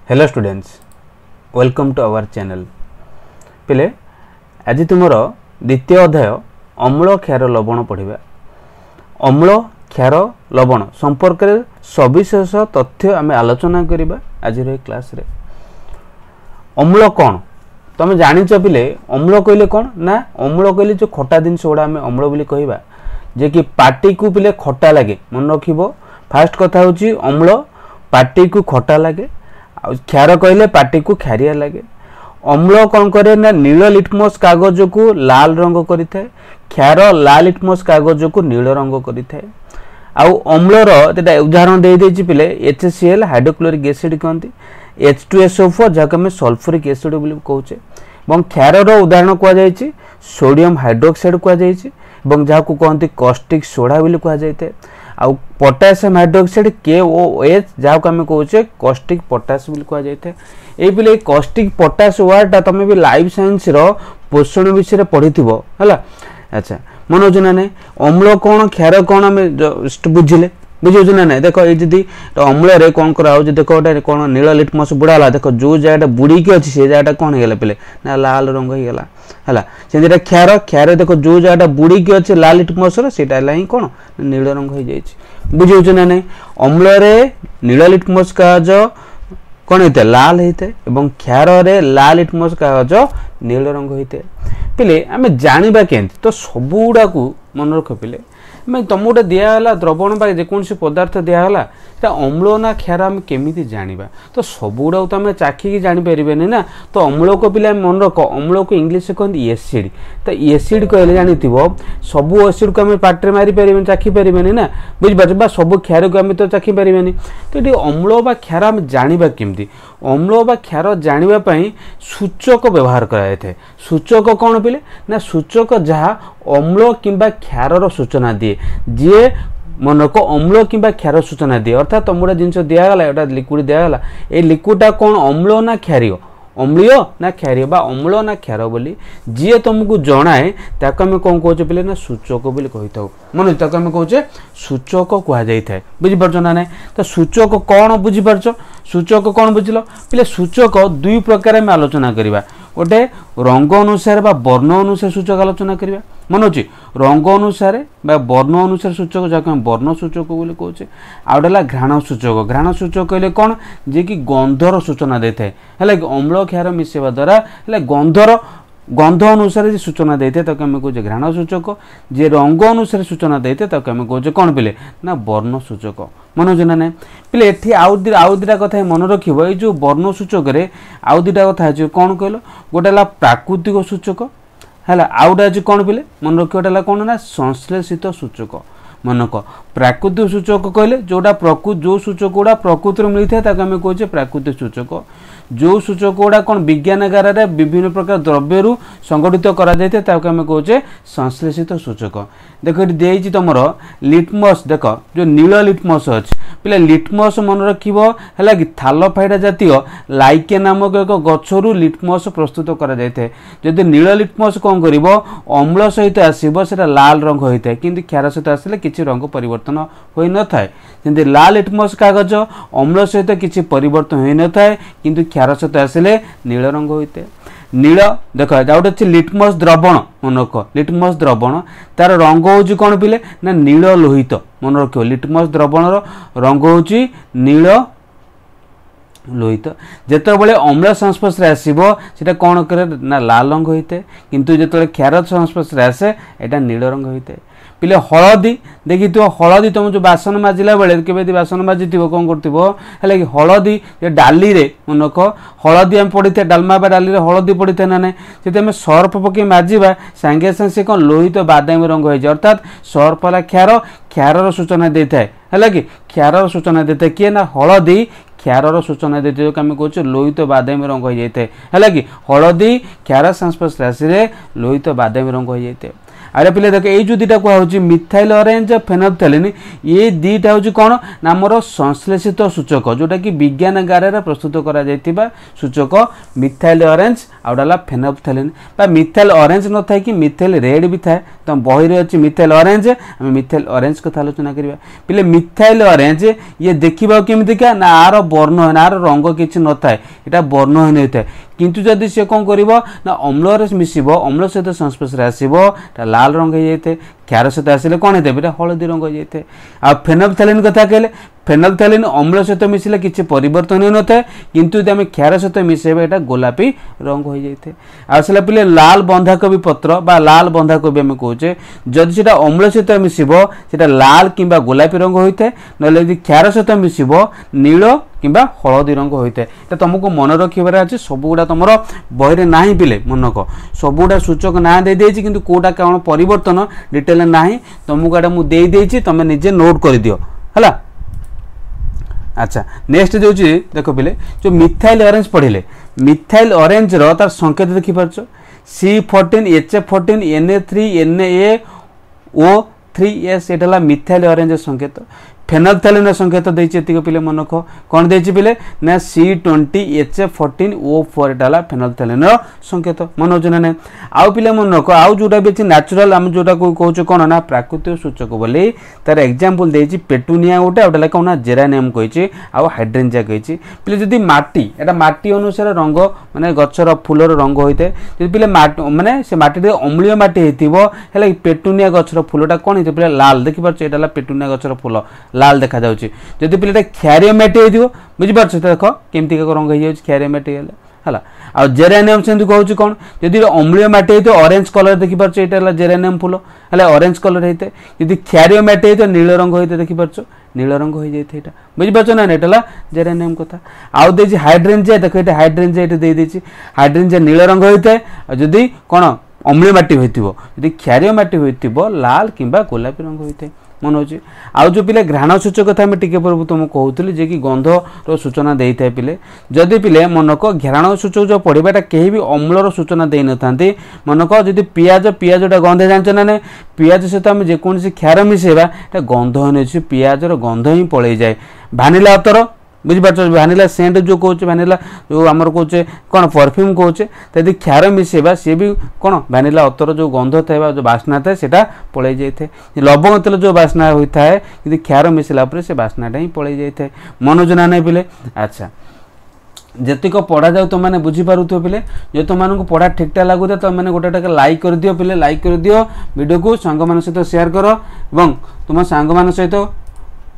Hello students welcome to our channel पिले आज तुमर द्वितीय अध्याय अम्ल क्षार लवण पढ़ा। अम्ल क्षार लवण संपर्क में सविशेष तथ्य आम आलोचना करवा आज क्लास रे। अम्ल कौन तुम जानिच पिले अम्ल कहले कौन ना अम्ल कहले जो खटा जिनस गुड़ा आम अम्ल बोली कहवा जे कि पार्टी को पिले खटा लगे मन रखिबो। फास्ट कथा होची अम्ल पार्टी को खटा लगे क्षार कहले पार्टी को क्षारिया लगे। अम्ल कौन करे ना नील लिटमस कागज को लाल रंग करि थाए, क्षार लाल लिटमस कागज को नील रंग करि थाए। आउ अम्लर एटा उदाहरण दे देछि पिले HCl हाइड्रोक्लोरिक एसिड कहंती, H2SO4 जहाक हम सल्फ्यूरिक एसिड बोली कहूचे এবং क्षारर उदाहरण कह जायछि सोडियम हाइड्रोक्साइड कह जायछि এবং जहाको कहंती कॉस्टिक सोडा बोली कह जायते। आउ पोटासियम हाइड्रोक्साइड KOH जहाको हम कहूचे कॉस्टिक पोटास बोली कह जायते। ए पिले कॉस्टिक पोटास वर्डटा तमे भी लाइफ साइंस रो पोषण विषय पढ़िथिबो हला। अच्छा मन होजना नै अम्ल कौन क्षार कौन आम बुझिले बुझे ना ना। देख ये जदि अम्ल रे कौन करा देख गोटे कौन नील लिटमस बुड़ाला देख जो जगह बुड़ी अच्छी से जगह कौन हो पे ना लाल रंग होगा है से क्षार क्षार देख जो जगह बुड़ी अच्छे लाल लिटमस सेटा ही कौन नील रंग हो जाए बुझे ना ना। अम्ल रे नील लिटमस कागज कौन होता है लाल होता है और क्षार रे लाल लिटमस कागज नील रंग होता है। पिले आम जाना के तो सबुड़ा को मन रख पिले मैं तुम गोटे दिगला द्रवण बा जेकोसी पदार्थ दिगला अम्ल ना क्षार आम केमी जाना तो सबुड़ा तो आम चाखिकी जापर ना। तो अम्ल को पिले मन रख अम्ल को इंग्लीश कहते एसिड। तो एसिड कहले जानी सबू एसिड को आम पाटे मारी पारे चाखी पारे ना बुझीपार सब क्षार को आम तो चाखी पारे। तो ये अम्ल बा क्षार आम जाना केमती अम्ल बा क्षार जानापी सूचक व्यवहार कराए। सूचक कौन पिले ना सूचक जहाँ अम्ल किंबा क्षार सूचना दिए जी मन रख अम्ल किंबा क्षार सूचना दिए अर्थात तुम गोटे जिनस दिगला एटा लिक्विड दिगला ये लिक्विडा कौन अम्ल ना क्षारीय अम्लीय ना क्षारीय बा अम्ल ना क्षार बोली जी तुमको जनाए ताको आम कौन कहे पे ना सूचक बोली कही था मन ताको आम कहे सूचक कहुए बुझीपार ना ना। तो सूचक कौन बुझीपार सूचक कौन बुझल पे सूचक दुई प्रकार आम आलोचना करवा गोटे रंग अनुसार बा वर्ण अनुसार सूचक आलोचना करवा मन अच्छी रंग अनुसार बा वर्ण अनुसार सूचक जहाँ हम वर्ण सूचक बोली कहे आ गए घ्राण सूचक। घ्राण सूचक कहले कौन जे कि गंधर सूचना दे थाए है अम्ल क्षार मिसेवा द्वारा है गंधर गंध अनुसार जी सूचना देते ताको आम कहे घ्राण सूचक जे रंग अनुसार सूचना देते ताको आम कहे कौन पिले ना वर्ण सूचक मन हो ना ना पिले एठी आउ दुटा कथा मन रखिबो ए जो वर्ण सूचक रे आउ दुटा कथा अछि कौन कहलो गोटे ला प्राकृतिक सूचक है आउ गोटे कौन पिले मन रखिबा कौन ना संश्लेषित सूचक। मन रख प्राकृतिक सूचक कहले जोटा जो सूचक गुड़ा प्रकृति मिलता है आम कहे प्राकृतिक सूचक। जो सूचक गुड़ा कौन विज्ञानगार विभिन्न प्रकार द्रव्य संगठित करा जाए आम कहे संश्लेषित सूचक। देख ये तुम लिटमस देख जो नील लिटमस अच्छे पे लिटमस मन रखिबो है कि थालोफाइडा जातीय लाइके नामक एक गचरू लिटमस प्रस्तुत करा जाए थे। जदि नील लिटमस कौन करिबो अम्ल सहित आसीबो सेटा लाल रंग होता है किंतु क्षार सहित आसिले किछि रंग परिवर्तन होई न थाए। जदि लाल लिटमस कागज अम्ल सहित किछि परिवर्तन होई न थाए किंतु क्षार सहित आसिले नील रंग होता है। नील देख गोटे अच्छे लिटमस द्रवण मन रख लिटमस द्रवण तार रंग हूँ कौन पिले ना नील लोहित मन रख लिटमस द्रवण रंग हूँ नील लोहित। जितेबाला अम्ल संस्पर्श आसो सीटा कौन करे ना लाल रंग होता है किंतु जो क्षार संस्पर्श आसे यहाँ नील रंग होता है। पिले हलदी देखी हलदी तुम जो बासन माजिला बेले के बासन माजि कौन कर कि हलदी डाली रे मन रख हलदी आम पड़ी था डालमा बा डाली हलदी पड़ी था ना ना जी आम सर्फ पकई माजिबा सांगे सांगे से कौन लोहित बादामी रंग हो अर्थात सर्फ है क्षार क्षार सूचना दे थाए है कि क्षार सूचना दे थाए किए ना हलदी क्षार सूचना देते आम कहे लोहित बादामी रंग हो जाए है कि हलदी क्षार संस्पर्श राशि लोहित बादामी रंग हो जाए। अरे पिले देख ये जो दुटा कहुच्छी मिथाइल ऑरेंज फेनोल्फथालीन ये दुटा हूँ कौन ना आमर संश्लेषित सूचक जोटा कि विज्ञान गार प्रस्तुत कर सूचक methyl orange outta phenolphthalein methyl orange न था कि मिथाइल रेड भी थाए तो बही रे अच्छी मिथाइल ऑरेंज आम मिथाइल ऑरेंज कथा आलोचना करवा पिले मिथाइल ऑरेंज ये देखा केमिका ना आर वर्णहीन आर रंग किसी न था यहाँ वर्णहीन होता है किंतु जदि सी कौन कर अम्ल मिसब अम्ल सहित संस्पर्श आसब लाल रंग हो जाए क्षार सहित आसिले कौन होता है हलदी रंग हो जाए आ फेनोल्फथालीन कथा कहले फेनोल्फथालीन अम्ल सहित मिसिले किसी परिवर्तन हो न था किंतु यदि आम क्षार सहित मिसेबा यहाँ गोलापी रंग हो जाए आसला पिले लाल बंधाकोबी पत्र बा लाल बंधाकोबी आम कहे जदि से अम्ल सहित मिसब से लाल किंबा गोलापी रंग होता है ना क्षार सहित मिसब नील किंबा हलदी रंग होता है तुमको मन रखार अच्छे सबुगुड़ा तुम बही ना पिले मनक सबुगुड़ा सूचक ना दे कि कौटा कौन परिवर्तन डिटेल ना तुमको एटा मुझे तुम निजे नोट कर दियो है। अच्छा नेक्स्ट जो देख पिले जो मिथाइल ऑरेंज पढ़िले मिथाइल ऑरेंज तार संकेत देखिपार C14 H14 Na3 NaO3S ये मिथाइल ऑरेंज संकेत फेनोल्फथालीन संकेत देती पिले मन कौन दे पिले ना C20 H14O4 एटा फेनोल्फथालीन संकेत मन हो ना आउ पिले मन आउ जोटा भी अच्छी नेचुरल आम जोटा कहूँ कौन ना प्राकृतिक सूचक बोली तार एग्जांपल देछि पेटुनिया गोटे आउटा कौन ना जेरानियम कही आउ हाइड्रेंजिया कही पिले जदि माटी एटा माटी अनुसार रंग माने गछर फूलर रंग होता है जदि पिले माने से माटी अम्लीय माटी होता पेटुनिया गछर फूलटा कौन होता पिले लाल देखिपार एटा पेटुनिया गछर फूल लाल देखा जाउछि जदि पिलेटा क्षारीय माटी हो बुझिपार देख केमती रंग हो क्षारीय माटी है आ जेरानियम से कहूँ कौन जदि अम्लीय माटी हो ऑरेंज कलर देखिपार यहाँ जेरानियम फूल है ऑरेंज कलर होता है जदि क्षारीय माटी हो नील रंग होता देखिपार नील रंग हो जाए बुझिपार ना यहाँ जेरानियम कथा आउ दे हाइड्रेंजिया देख ये हाइड्रेंजिया ये देती हाइड्रेंजिया नील रंग होता है जदि कौन अम्लीय माटी होती क्षारीय माटी हो लाल किंबा गोलापी रंग होता है मन हो आउ जो पिले घ्राण सूचक कथा आम टिके पूर्व तुमको कहूली जे कि गंधर सूचना दे था पिले जदि पिले मनक घ्राण सूचक जो पढ़ाटा कहीं भी अम्लर सूचना दे न था मनक जदि पियाज पियाजटा गंधे जानच ना ना पियाज सहित आम जेकोसी क्षार मिसेबा गंध हो पियाजर गंध ही पलि जाए भानिला अतर बुझिपार भानिला सेंट जो कहे भानिला जो आमर कहे कौन परफ्यूम कहे यदि क्षार मिसेबा सी भी कौन भानिला अतर जो गंध था जो बास्ना था से पलि जाए लवंग तेल जो बास्ना होता है यदि क्षार मिसला से बास्नाटा ही पलि जाए मनोजना नहीं पिले। अच्छा जेतिक पढ़ा जाऊ तुम मैंने बुझीपार पिले जो तुम पढ़ा ठीक ठाक लगुता तुम मैंने गोटे लाइक कर दियो पिले लाइक कर दियो वीडियो को सांग मान सहित शेयर कर और तुम सांग मान सहित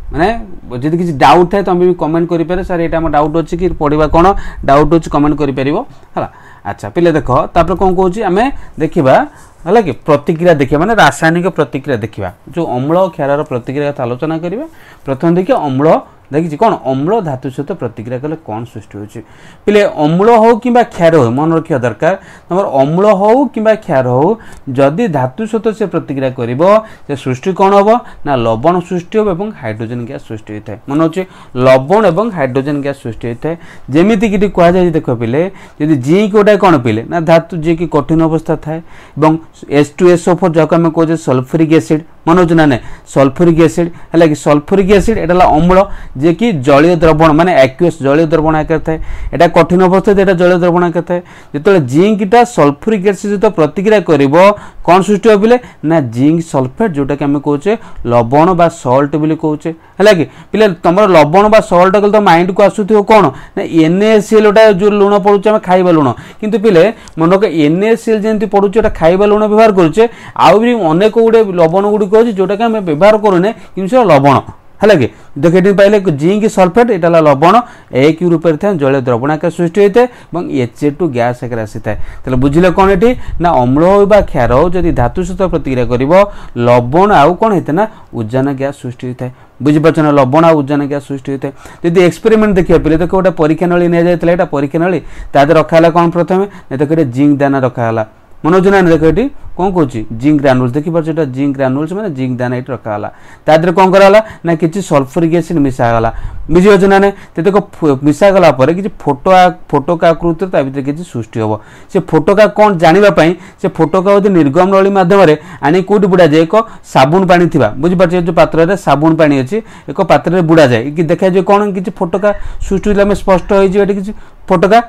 माने जदि किसी डाउट थाए तुम भी कमेंट करें सर ये डाउट अच्छी कि पढ़ा कौन डाउट अच्छी कमेंट कर। अच्छा पिले देख तापर कौन कौन आम देखा है कि प्रतिक्रिया देखिए माने रासायनिक प्रतिक्रिया देखा जो अम्ल और क्षार प्रतिक्रिया आलोचना करवा प्रथम देखिए अम्ल देखिए कौन अम्ल धातु सहित प्रतिक्रिया कले कौन सृष्टि होची पिले अम्ल हो कि क्षार हो मन रखा दरकार तुम अम्ल हो कि क्षार हो जदि धातु सहित से प्रतिक्रिया कर सृष्टि कौन हम ना लवण सृष्टि हो हाइड्रोजन गैस सृष्टि होता है मन होची लवण और हाइड्रोजन गैस सृष्टि होता है जमीती कि कहुए देख पिले जदि जिंक गोटा कौन पिले ना धातु जी की कठिन अवस्था थाए H2SO4 जहाँ आम कहे सल्फ्यूरिक एसिड मन हो ना सल्फ्यूरिक एसिड है कि सल्फ्यूरिक एसिड एटा अम्ल जे कि जलीय द्रवण माने एक्वस जलीय द्रवण आकार थाए एटा कठिन अवस्था एटा जलीय द्रवण आकार थाए जो जिंकटा सल्फ्यूरिक एसिड सहित प्रतिक्रिया कर कौन सृष्टि हो पिले ना जिंक सल्फेट जोटा कि आम कहे लवण बा सल्ट बोली कहे है कि पिले तुम लवण बा सल्ट कल तो माइंड को आसुथिबो कौन ना NaCl जो लुण पड़ुचे आम खाइबा लुण किंतु पिले मनक NaCl जमी पड़ुचे खाइबा लुण व्यवहार करुचे आउ भी अनेक गुड़े लवण गुड़िक अच्छे जोटा कि आम व्यवहार करूने कि लवण है कि देख ये पाइले जिंक सल्फेट यहाँ लवण एक रूप था जल द्रवण आकार सृष्टि होता है Ha2 गैस आकार आसी था बुझे कौन ये ना अम्ल हो क्षार हो जदि धातु सहित प्रतिक्रिया कर लवण आउ कौन होता है ना उजान गैस सृष्टि होता है बुझीपार ना लवण आ उजान गैस सृष्टि होता है जब एक्सपेरिमेंट देखिए पे देख गोटे परीक्षा नली नि जाता परीक्षा नली ताद रखा कौन प्रथम देख जिंक दाना रखा मन होना देख ये कौन कौन जिंक ग्रानुल्स देखिए जिंक ग्रानुल्स मैंने जिंक दाना ये रखाला तादेह कौन कराला ना कि सल्फ्यूरिक एसिड मिसागला बुझे ना देख मिसागला कि फोटोका आकृति भर किसी सृष्टि हम से फोटोका कौन जानापी से फोटोका निर्गम नली मध्यम आनी कौटी बुड़ा जाए एक साबुन पानी थी बुझीपार जो पात्र साबुन पानी अच्छी एक पात्र बुड़ा जाए कि देखा जाए कौन कि फोटोका सृष्टि होता है स्पष्ट हो कि फोटोका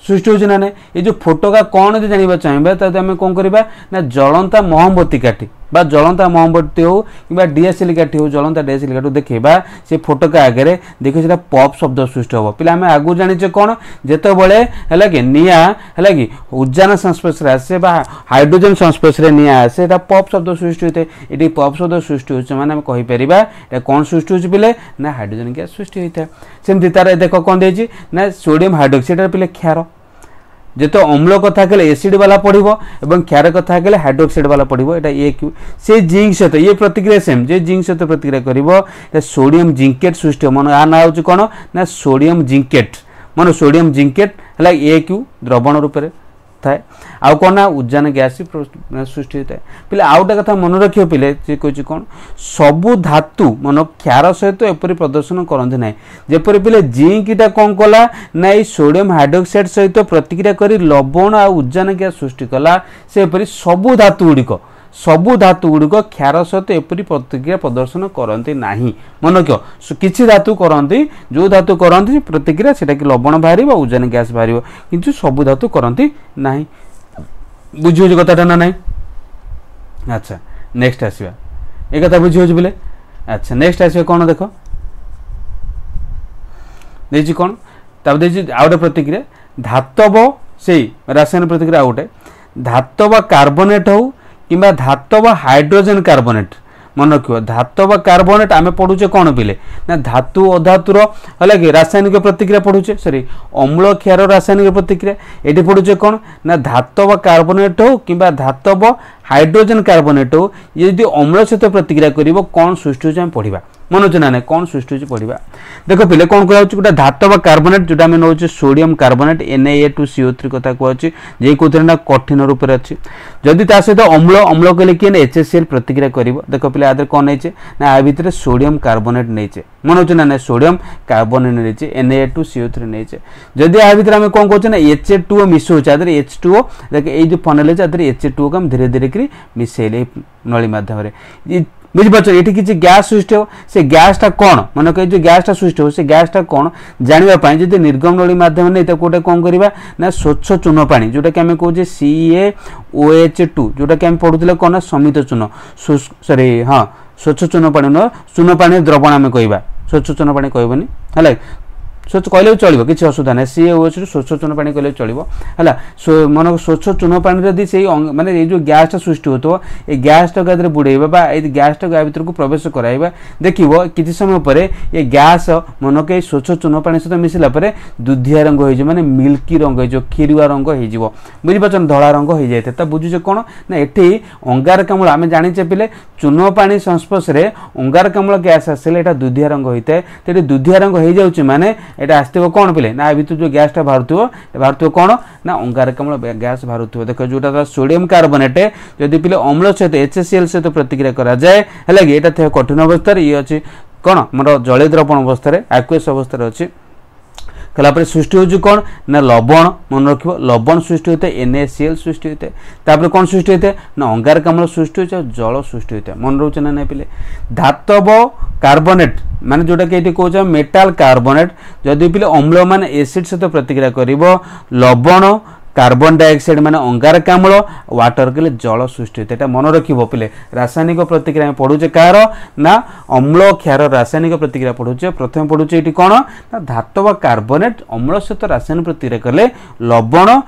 सृष्टि हो ना ये जो फोटोका कौन यदि जानवा चाहिए तो आम कौन करवा ना जलंता मोमबत्ती काठी बा जलंता मोमबत्ती हो कि डीएसएल काठी हो जलंता डीएसएल काठी देखा से फोटोका आगे देखिए से पॉप शब्द सृष्टि हम पे आम आगु जाने कौन जिते बड़े है कि निआ है कि उजान संस्पर्श आसे हाइड्रोजेन संस्पर्श निआ आसे पॉप शब्द सृष्टि होता है ये पॉप शब्द सृष्टि होने कहीपर कौन सृष्टि हो पे ना हाइड्रोजेन गैस सृष्टि होता है सेमती तार देख कौन देती ना सोडियम हाइड्रोक्साइड पे क्षार जो अम्ल कथा कहले एसिड वाला पड़ो और क्षार कथा कहले हाइड्रोक्साइड वाला पड़ो ये क्यू से जिंक सहित ये प्रतिक्रिया सेम जे जिंक सहित प्रतिक्रिया कर सोडियम जिंकेट सृष्टि मन आ ना हूँ कौन ना सोडियम जिंकेट मन सोडियम जिंकेट है ए क्यू द्रवण रूप से थाए आउ कौन ना उजान गैस सृष्टि होता है पे आउ गोटे कथा मन रखिए पे कह कौन सबू धातु मन क्षार सहित एपरी प्रदर्शन करते ना जपर पे जिंकटा कौन कला ना ये सोडियम हाइड्रोक्साइड सहित प्रतिक्रिया कर लवण आ उजान गैस सृष्टि कला सेपरी सबू धातु गुड़िक क्षार सहित एपरी प्रतिक्रिया प्रदर्शन करते ना मन क्यों किसी धातु करती जो धातु करती प्रतिक्रिया से लवण बाहर उजान गैस बाहर कि सबू धातु करती ना बुझे कथा ना ना अच्छा नेक्स्ट आसवा ये कथा बुझे बोले अच्छा नेक्स्ट आसवा कौन देख देखिए कौन तब देखिए आउ गोटे प्रतिक्रिया धातव से रासायनिक प्रतिक्रिया आउ गोटे धातव कार्बोनेट हो कि धातव हाइड्रोजेन कार्बोनेट मन रखियो धातव कार्बोनेट आम पढ़ुचे कौन पिले ना धातु अधातुर है कि रासायनिक प्रतिक्रिया पढ़ुचे सॉरी अम्ल क्षार रासायनिक प्रतिक्रिया ये पढ़ुचे कौन ना धातव कार्बोनेट हो कि धातव हाइड्रोजेन कार्बोनेट हो ये यदि अम्ल सहित प्रतिक्रिया कर कौन सृष्टि हो पढ़ा मन होचे ना कौन सृष्टि हो पढ़ा देख पे कौन कह गोटे धातव कार्बोनेट जोटा आम नौ सोडियम कार्बोनेट Na2CO3 कथा कहे जे कौन ना कठिन रूप से अच्छी जदि ता सहित अम्ल अम्ल कहले किए HCl प्रतिक्रिया कर देख पे आदि कौन नहीं ना आ भितर सोडियम कार्बोनेट नहीं मन होचे ना सोडियम कार्बोनेट नहीं Na2CO3 नहीं जदि आ भितर आम कौन कहे ना H2O मिसौचे आदि H2O देख ये फनेल है H2O को धीरे धीरे मिसेले नली मध्यम बुझीपार ये किसी गैस सृष्टि हो से गैसटा कौन मन कह जो गैसटा सृष्टि हो से गैसटा कौन जानापी जब निर्गम नली मध्यम नहीं तो गोटे कौन करवा ना स्वच्छ चून पानी जोटा कि आम कहे CaOH2 जोटा कि आम पढ़ुले कौन ना समित चून सॉरी हाँ स्वच्छ चून पानी न चून पानी द्रवण आम कह स्वच्छ चून पानी कहबनी है स्वच्छ कहले चलो किसी असुविधा ना CaOH स्वच्छ चून पानी कहले चलो है मन स्वच्छ चून पानी से माने ये जो गैसटा सृष्टि हो ये गैसटा को बुड़ेबा ये गैसटा को भितर को प्रवेश कराइबा देखिए किसी समय पर ये गैस मन के स्वच्छ चून पानी सहित मिसला दुधिया रंग हो माने मिल्की रंग हो खीरुआ रंग हो बुझीपार धला रंग हो जाए तो बुझुचे कौन ना ये अंगारकाम्ल आम जाचे पे चून पानी संस्पर्श में अंगारकाम्ल गैस आसले यहाँ दुधिया रंग होता है तो दुधिया रंग हो जाए माने यहाँ आसो कौन पे ना भर जो गैसटा बाहर कौन ना अंगारकाम्ल गैस बाहर देख जो सोडियम कार्बोनेट जदि पे अम्ल सहित HCl सहित प्रतिक्रिया करा जाए है कि यहाँ कठिन अवस्था ये अच्छी कौन मोर जलीय द्रवण अवस्था एक्वेस अवस्था अच्छी कलापर सृष्टि हो कौन ना लवण मन रख लवण सृष्टि होता है NaCl सृष्टि होता है तापर कौन सृष्टि होता है ना अंगारकाम्ल सृष्टि होता है जल सृष्टि होता है मन रोचे ना नहीं पे धातव कार्बोनेट माने जोटा कि कहे मेटाल कार्बोनेट जदि पे अम्ल मान एसिड सहित प्रतिक्रिया कर लवण कार्बन डाइऑक्साइड माने अंगारकाम्ल वाटर के जल सृष्टि होता है मन रख पे रासायनिक प्रतिक्रिया पढ़ुचे कार ना अम्ल क्षार रासायनिक प्रतिक्रिया पढ़ुचे प्रथम पढ़ुचे ये कौन ना धातव कार्बोनेट अम्ल सहित रासायनिक प्रतिक्रिया कले लवण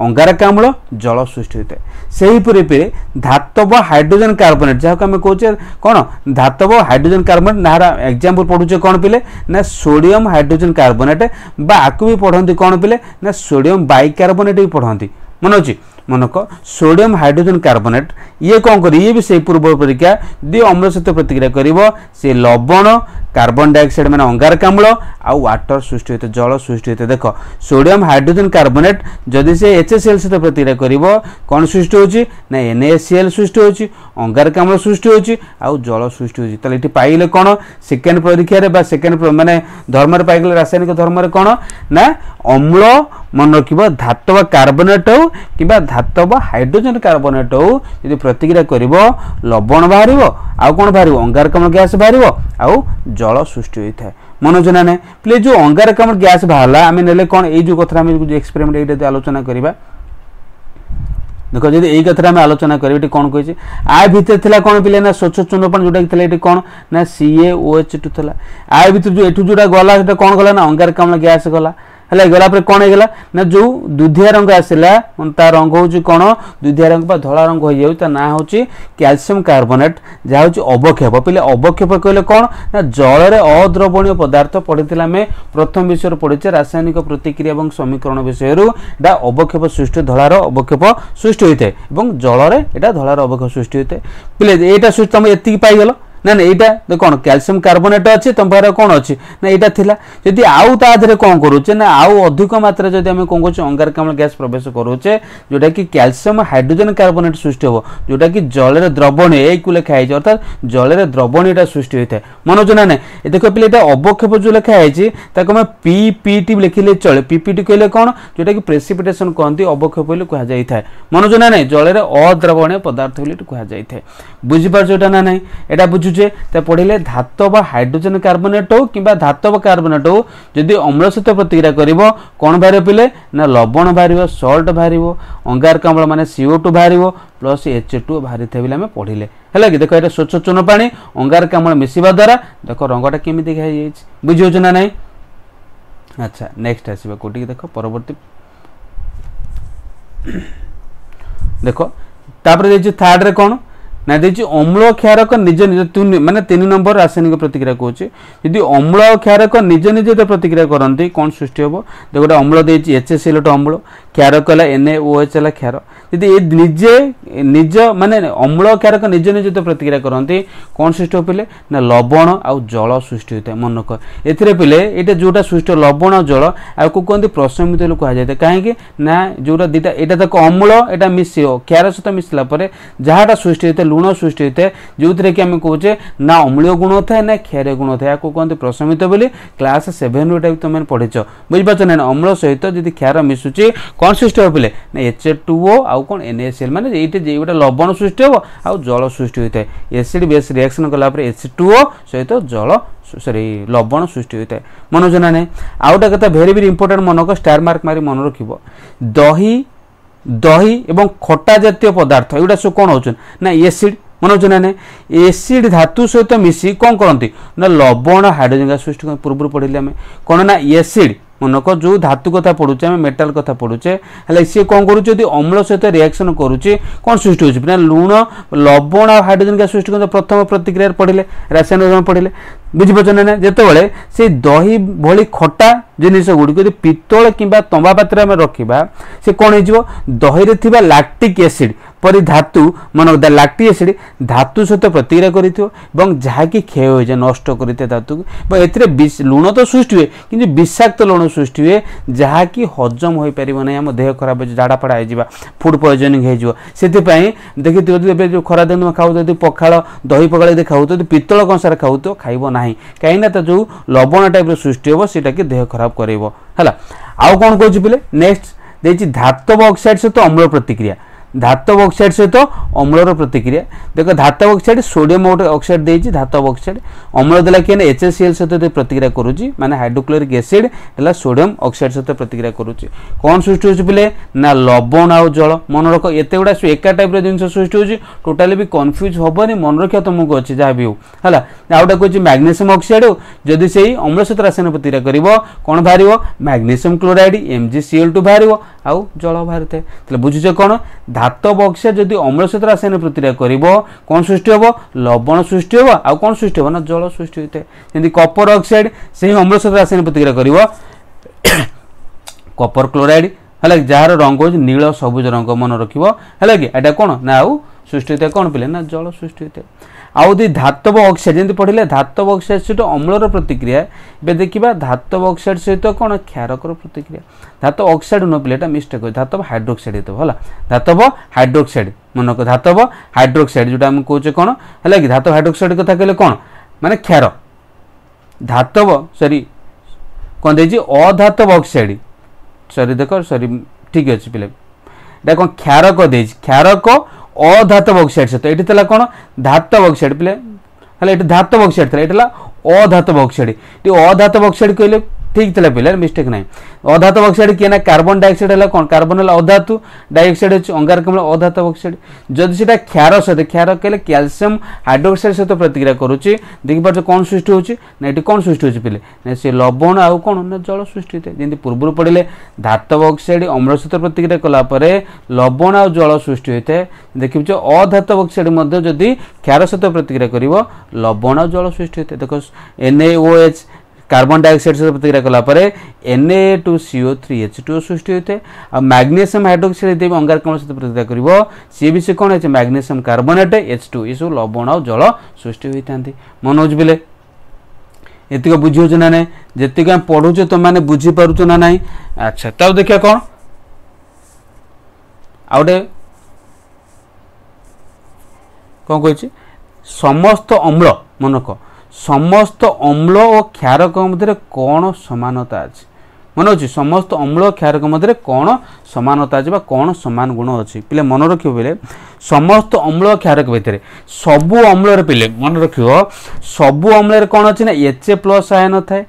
अंगारकाम्ल जल सृष्टि होता है सेहीपरि पे धातव हाइड्रोजन कार्बोनेट जहाँ आम कहे कौन धातव हाइड्रोजन कार्बोनेट ना एग्जाम्पल पढ़ुचे कौन पे ना सोडियम हाइड्रोजन कार्बोनेट बा आपको भी पढ़ती कौन पे ना सोडियम बाइकार्बोनेट भी पढ़ती मन अच्छी मनक सोडियम हाइड्रोजन कार्बोनेट ये कौन कर ये भी से पूर्व परीक्षा यदि अम्ल सहित प्रतिक्रिया कर से लवण कार्बन डाइऑक्साइड माने अंगारकाम्ल आउ वाटर सृष्टि होते जल सृष्टि होते देख सोडियम हाइड्रोजन कार्बोनेट जदि से HCl सहित प्रतिक्रिया कर कौन सृष्टि होची ना NaCl सृष्टि होची अंगारकाम्ल सृष्टि होची आउ जल सृष्टि होची तले इठी पाइले कोन सेकेंड परीक्षा रे बा सेकेंड माने धर्म रे पाइले रासायनिक धर्म रे कोन ना अम्ल मन रखिबो धातव कार्बोनेट हो किबा धातव हाइड्रोजन कार्बोनेट हो यदि प्रतिक्रिया करिवो लवण बाहरिवो आउ कोन बाहरिवो अंगारकाम्ल गैस बाहरिवो आउ जल सृष्टि होइथाय मनोजना ने प्ले जो अंगारकाम्ल गैस बाहरला आमे नेले कोन ए जो कथरा आमे जो एक्सपेरिमेंट एटा आलोचना करिबा देखो जदि एई कथरा आमे आलोचना करिबे कोन कहिछि आ भितर थिला कोन पिले ना स्वच्छ चूर्णपण जोटा थिला एटी कोन ना CaOH2 थिला आ भितर जो एठु जोटा गला सेटा कोन गला ना अंगारकाम्ल गैस गला हला गला पर कोन हेगला ना जो दुधिया रंग आसिला ता रंग होची कोन दुधिया रंग बा धला रंग होई जाउ ता ना होची कैल्शियम कार्बोनेट जा होची अवक्षेप पहिले अवक्षेप कहले कोन ना जल रे अद्रवणीय पदार्थ पढितिला में प्रथम विषय रे पढिचे रासायनिक प्रतिक्रिया एवं समीकरण विषय रु डा अवक्षेप सृष्टि धलार अवक्षेप सृष्टि होइते एवं जल रे एटा धलार अवक्षेप सृष्टि होइते पहिले एटा सृष्टि हम एति पाई गेलो ना ना यहाँ कौन कैल्शियम कार्बोनेट अच्छे तुम पाखे कौन अच्छी ना यहाँ थिला जदि आउ ताधे कौन करुचे ना आउ अधिक मात्रा जब आम कौन कर अंगारकाम्ल गैस प्रवेश करुचे जोटा कि कैल्शियम हाइड्रोजन कार्बोनेट सृष्टि हो जोटा कि जल द्रवणी एक लिखाई अर्थात जल द्रवणीटा सृष्टि होता है मनोजना ना देख पे अवक्षेप जो लिखाई आम PPT लिखिले चले PPT कहले कौन जोटा कि प्रेसिपिटेशन कहते अवक्षेप कहुई था मनोजना ना जल अद्रवणीय पदार्थ कहुई बुझीपार ना ना यहाँ बुझु पढ़े धातव हाइड्रोजन कार्बोनेट हो कि धातव कार्बोनेट हो जदि अम्ल सहित प्रतिक्रिया कर कौन बाहर पिले ना लवण बाहर सल्ट बाहर अंगारकाम्ल माने CO2 बाहर प्लस H2 बाहरी थे आम पढ़ले है कि देख ये स्वच्छ चूर्ण पानी अंगारकाम्ल मिसवा द्वारा देख रंगटा केमी दिखाई बुझे ना ना अच्छा नेक्स्ट आसवा कोटी देख परवर्ती देख तापर थर्ड रे कौन ना देखिए अम्ल क्षारक निज निज माने 3 नंबर रासायनिक प्रतिक्रिया कहूँ यदि अम्ल क्षारक निज निज प्रतिक्रिया करती कौन सृष्टि हम देख गोटे अम्ल देती HCl अम्ल क्षारक है NaOH है क्षार यदि ये निजे निज माने अम्ल क्षारक निज निज प्रतिक्रिया करती कौन सृष्टि पिले ना लवण आउ जल सृष्टि होता है मनक ए पिले ये जोटा सृष्टि लवण जल आपको कहते प्रशमित कहुए कहीं ना जोटा दीटा यहाँ तक अम्ल यहाँ मिस क्षार सहित मिसला जहाँटा सृष्टि होता है लुण सृष्टि होता है जो थे कि आम कहे ना अम्लीय गुण था ना क्षारीय गुण था आपको कहते प्रशमित बोली क्लास 7 रू तुम पढ़ीच बुझीपार ना अम्ल सहित जी क्षार मिसुची कौन सृष्टि हो पिले ना H2O आउ कौन NaCl माने ये गोटे लवण सृष्टि हो आउ जल सृष्टि होता है एसिड बेस रिएक्शन कला H2O सहित जल सॉरी लवण सृष्टि होता है मनोजना ने आउटा कथा भेरी भेरी इंपोर्टेंट मनक स्टार मार्क मारी मन रखिबो दही दही एवं खटा जातीय पदार्थ एगुड़ा सब कौन होचन ना एसिड मनोजना ने एसिड धातु सहित मिसी कौन करती ना लवण हाइड्रोजन गैस सृष्टि पूर्व पढ़े आम कौन ना एसिड मनक जो धातु कथा पढ़ुचे आम मेटाल कथा पढ़ुचे हेल्ले सी कौन करुचे यदि अम्ल सहित रिएक्शन करुचे कौन सृष्टि होना लुण लवण और हाइड्रोजन गैस सृष्टि करते प्रथम प्रतिक्रिया पढ़े रासायनिक पढ़े बुझीपार ना जितेबाला से दही भली खटा जिनिस गुड़िक यदि पित्तल कि तंबा पात्र में रखा से कौन हो दही रे लैक्टिक एसिड परी धातु मन लैक्टिक एसिड धातु सहित प्रतिक्रिया कर जहाँकि क्षय हो जाए नष्ट करते धातु को लुण तो सृष्टि हुए कि विषाक्त लुण सृष्टि हुए जहाँकि हजम हो पार ना आम देह खराब हो झाड़ा फाड़ा हो फूड पॉइजनिंग हो देखिए जो खरा दिन खाऊ पखाड़ दही पखाड़ यदि खाऊ पित्तल कंसार खाऊ तो खाइब ना कहीं जो लवण टाइप सृष्टि हम सीटा कि देह खराब कर आउ कौन कह पिले नेक्स्ट देखिए धातव ऑक्साइड सहित अम्ल प्रतिक्रिया धातव ऑक्साइड सहित अम्लर प्रतिक्रिया देख धातव ऑक्साइड सोडियम ऑक्साइड देती धातव ऑक्साइड अम्ल देला कि HCl सहित प्रतिक्रिया करुच्ची माने हाइड्रोक्लोरिक एसिड है सोडियम ऑक्साइड सहित प्रतिक्रिया करुच्ची कौन सृष्टि हो पिले ना लवण आउ जल मन रख एत गुड़ा एका टाइप जिन सृष्टि हो टोटाली भी कन्फ्यूज हेनी मन रखा तुमको अच्छे जहाँ भी हो है आउटा कहूँ मैग्नेशियम ऑक्साइड हो जदि से अम्ल सहित रासायनिक प्रतिक्रिया कर कौन बाहर मैग्नेशियम क्लोराइड MgCl2 बाहर आउ जल बाहर थाए बुझुचे कौन धातव ऑक्साइड जदि अम्ल सहित रासायनिक प्रतिक्रिया कर कौन सृष्टि हम लवण सृष्टि हम आउ कौन सृष्टि हम ना जल सृष्टि होता है जमी कपर ऑक्साइड से अम्ल सहित रासायनिक प्रतिक्रिया कर कपर क्लोराइड है जार रंग हो नील सबुज रंग मन रखिबो है कि एटा कोन ना आउ सृष्टि होता कौन पिले ना जल सृष्टि होता आउ दी धातव ऑक्साइड जमी पढ़े धातव ऑक्साइड सहित अम्लर प्रतिक्रिया ए देखा धातव ऑक्साइड सहित कौन क्षारकर प्रतिक्रिया धातव ऑक्साइड न पिले मिस्टेक धातव हाइड्रोक्साइड होता है धातव हाइड्रोक्साइड मन रख धातव हाइड्रोक्साइड जोटा आम कहे कौन है कि धातव हाइड्रोक्साइड कथा कहले कौन माने क्षार धातव सॉरी कौन दे अधातव ऑक्साइड सॉरी देख सॉरी ठीक अच्छे पिले कौन क्षारक दे क्षारक अधातव ऑक्साइड सहित ये कौन धातव ऑक्साइड पिले है धातव ऑक्साइड ये अधातव ऑक्साइड ये अधातव ऑक्साइड कहले ठीक था पिले मिस्टेक ना अधातव ऑक्साइड किए ना कार्बन डाइऑक्साइड है कौन कार्बन है अधातु डाइऑक्साइड अच्छे अंगारकाम्ल अधातव ऑक्साइड जदि से क्षार सहित क्षार कहले कैल्शियम हाइड्रोक्साइड सहित प्रतिक्रिया करुच्ची देखिए कौन सृष्टि होची ना ये कौन सृष्टि होची पिले ना सी लवण आउ कौन ना जल सृष्टि होता है जमी पूर्व पढ़े धातव ऑक्साइड अम्ल सहित प्रतिक्रिया कलापर लवण आउ जल सृष्टि होता है देखिए अधातव ऑक्साइड जदि क्षार सहित प्रतिक्रिया कर लवण आउ जल सृष्टि होता है देख NaOH कार्बन डाइऑक्साइड सहित प्रतिक्रिया कलापर Na2CO3H2O सृष्टि होता है आ मैग्नेशियम हाइड्रोक्साइड यदि अंगारकाम्ल सहित प्रतिक्रिया कर सी भी से कौन है मैग्नेशियम कार्बोनेट H2 ये सब लवण आ जल सृष्टि होता मन हो पिले ये बुझे ना ना जी आम पढ़ुचे तुम मैंने बुझीपार ना ना अच्छा तब देखिए कौन आउटे कौन कही समस्त अम्ल मन रख समस्त अम्ल और क्षारक मध्य कौन समानता अच्छी मन अच्छी समस्त अम्ल और क्षारक मध्य कौन समानता अच्छी कौन सामान गुण अच्छी पिले मन रख पिले समस्त अम्ल और क्षारक भितर सबू अम्ल पिले मन रख सबू अम्ल कौन अच्छी ना Ha+ आयन थाए